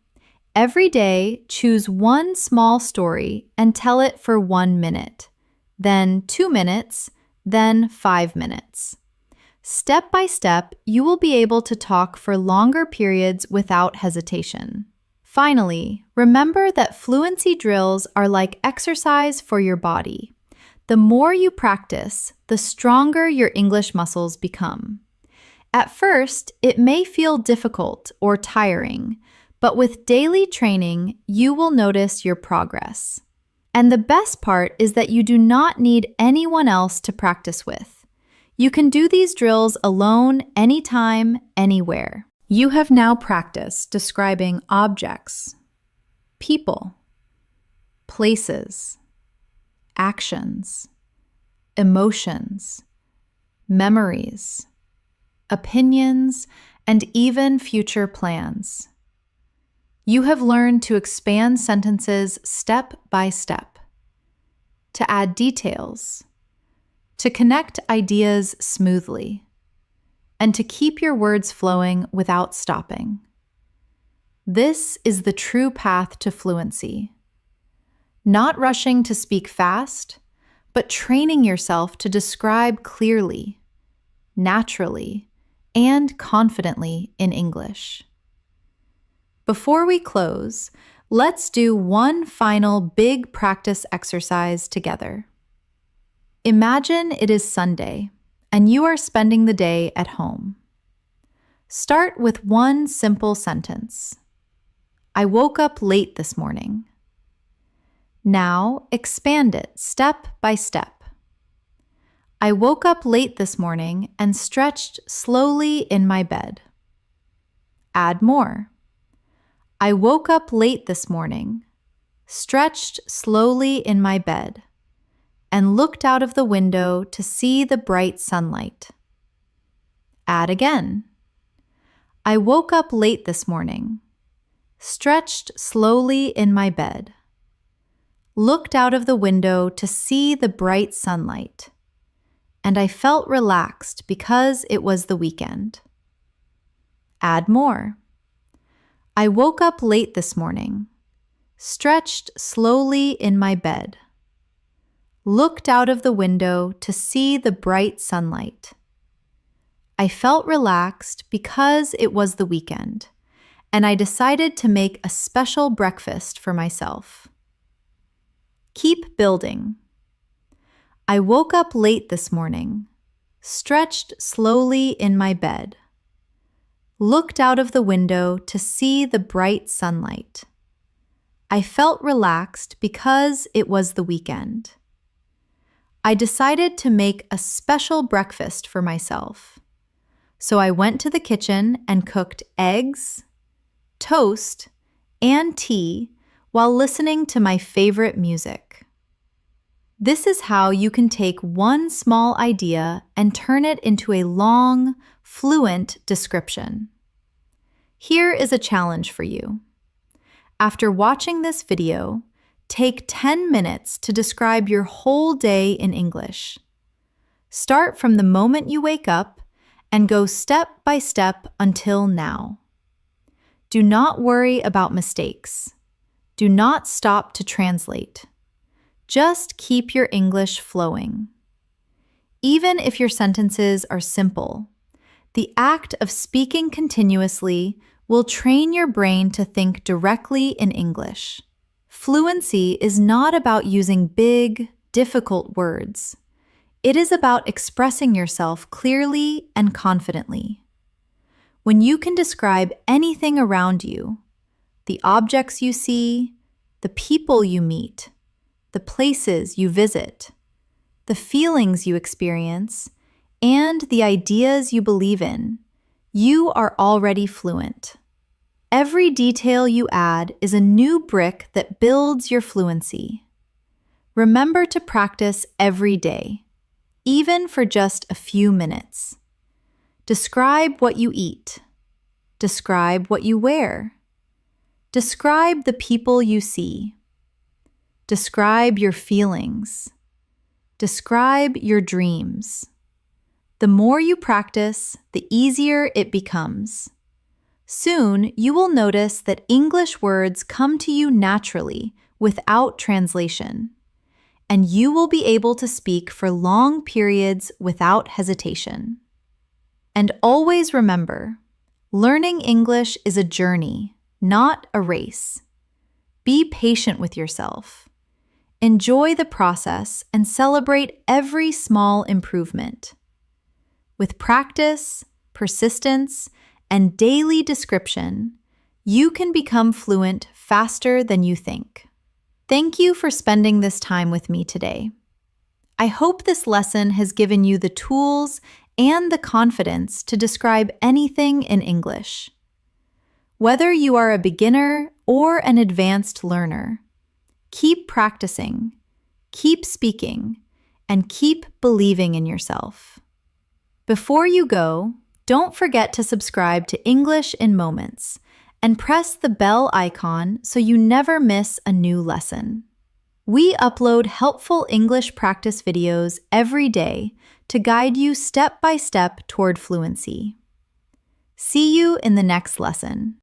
Every day, choose one small story and tell it for 1 minute, then 2 minutes, then 5 minutes. Step by step, you will be able to talk for longer periods without hesitation. Finally, remember that fluency drills are like exercise for your body. The more you practice, the stronger your English muscles become. At first, it may feel difficult or tiring, but with daily training, you will notice your progress. And the best part is that you do not need anyone else to practice with. You can do these drills alone, anytime, anywhere. You have now practiced describing objects, people, places, actions, emotions, memories, opinions, and even future plans. You have learned to expand sentences step by step, to add details, to connect ideas smoothly, and to keep your words flowing without stopping. This is the true path to fluency. Not rushing to speak fast, but training yourself to describe clearly, naturally, and confidently in English. Before we close, let's do one final big practice exercise together. Imagine it is Sunday, and you are spending the day at home. Start with one simple sentence. I woke up late this morning. Now expand it step by step. I woke up late this morning and stretched slowly in my bed. Add more. I woke up late this morning, stretched slowly in my bed, and looked out of the window to see the bright sunlight. Add again. I woke up late this morning, stretched slowly in my bed, looked out of the window to see the bright sunlight, and I felt relaxed because it was the weekend. Add more. I woke up late this morning, stretched slowly in my bed, looked out of the window to see the bright sunlight. I felt relaxed because it was the weekend, and I decided to make a special breakfast for myself. Keep building. I woke up late this morning, stretched slowly in my bed, looked out of the window to see the bright sunlight. I felt relaxed because it was the weekend. I decided to make a special breakfast for myself. So I went to the kitchen and cooked eggs, toast, and tea while listening to my favorite music. This is how you can take one small idea and turn it into a long, fluent description. Here is a challenge for you. After watching this video, take 10 minutes to describe your whole day in English. Start from the moment you wake up and go step by step until now. Do not worry about mistakes. Do not stop to translate. Just keep your English flowing. Even if your sentences are simple, the act of speaking continuously will train your brain to think directly in English. Fluency is not about using big, difficult words. It is about expressing yourself clearly and confidently. When you can describe anything around you, the objects you see, the people you meet, the places you visit, the feelings you experience, and the ideas you believe in, you are already fluent. Every detail you add is a new brick that builds your fluency. Remember to practice every day, even for just a few minutes. Describe what you eat. Describe what you wear. Describe the people you see. Describe your feelings. Describe your dreams. The more you practice, the easier it becomes. Soon, you will notice that English words come to you naturally without translation, and you will be able to speak for long periods without hesitation. And always remember, learning English is a journey, not a race. Be patient with yourself. Enjoy the process and celebrate every small improvement. With practice, persistence, and daily description, you can become fluent faster than you think. Thank you for spending this time with me today. I hope this lesson has given you the tools and the confidence to describe anything in English. Whether you are a beginner or an advanced learner, keep practicing, keep speaking, and keep believing in yourself. Before you go, don't forget to subscribe to English in Moments and press the bell icon so you never miss a new lesson. We upload helpful English practice videos every day to guide you step by step toward fluency. See you in the next lesson.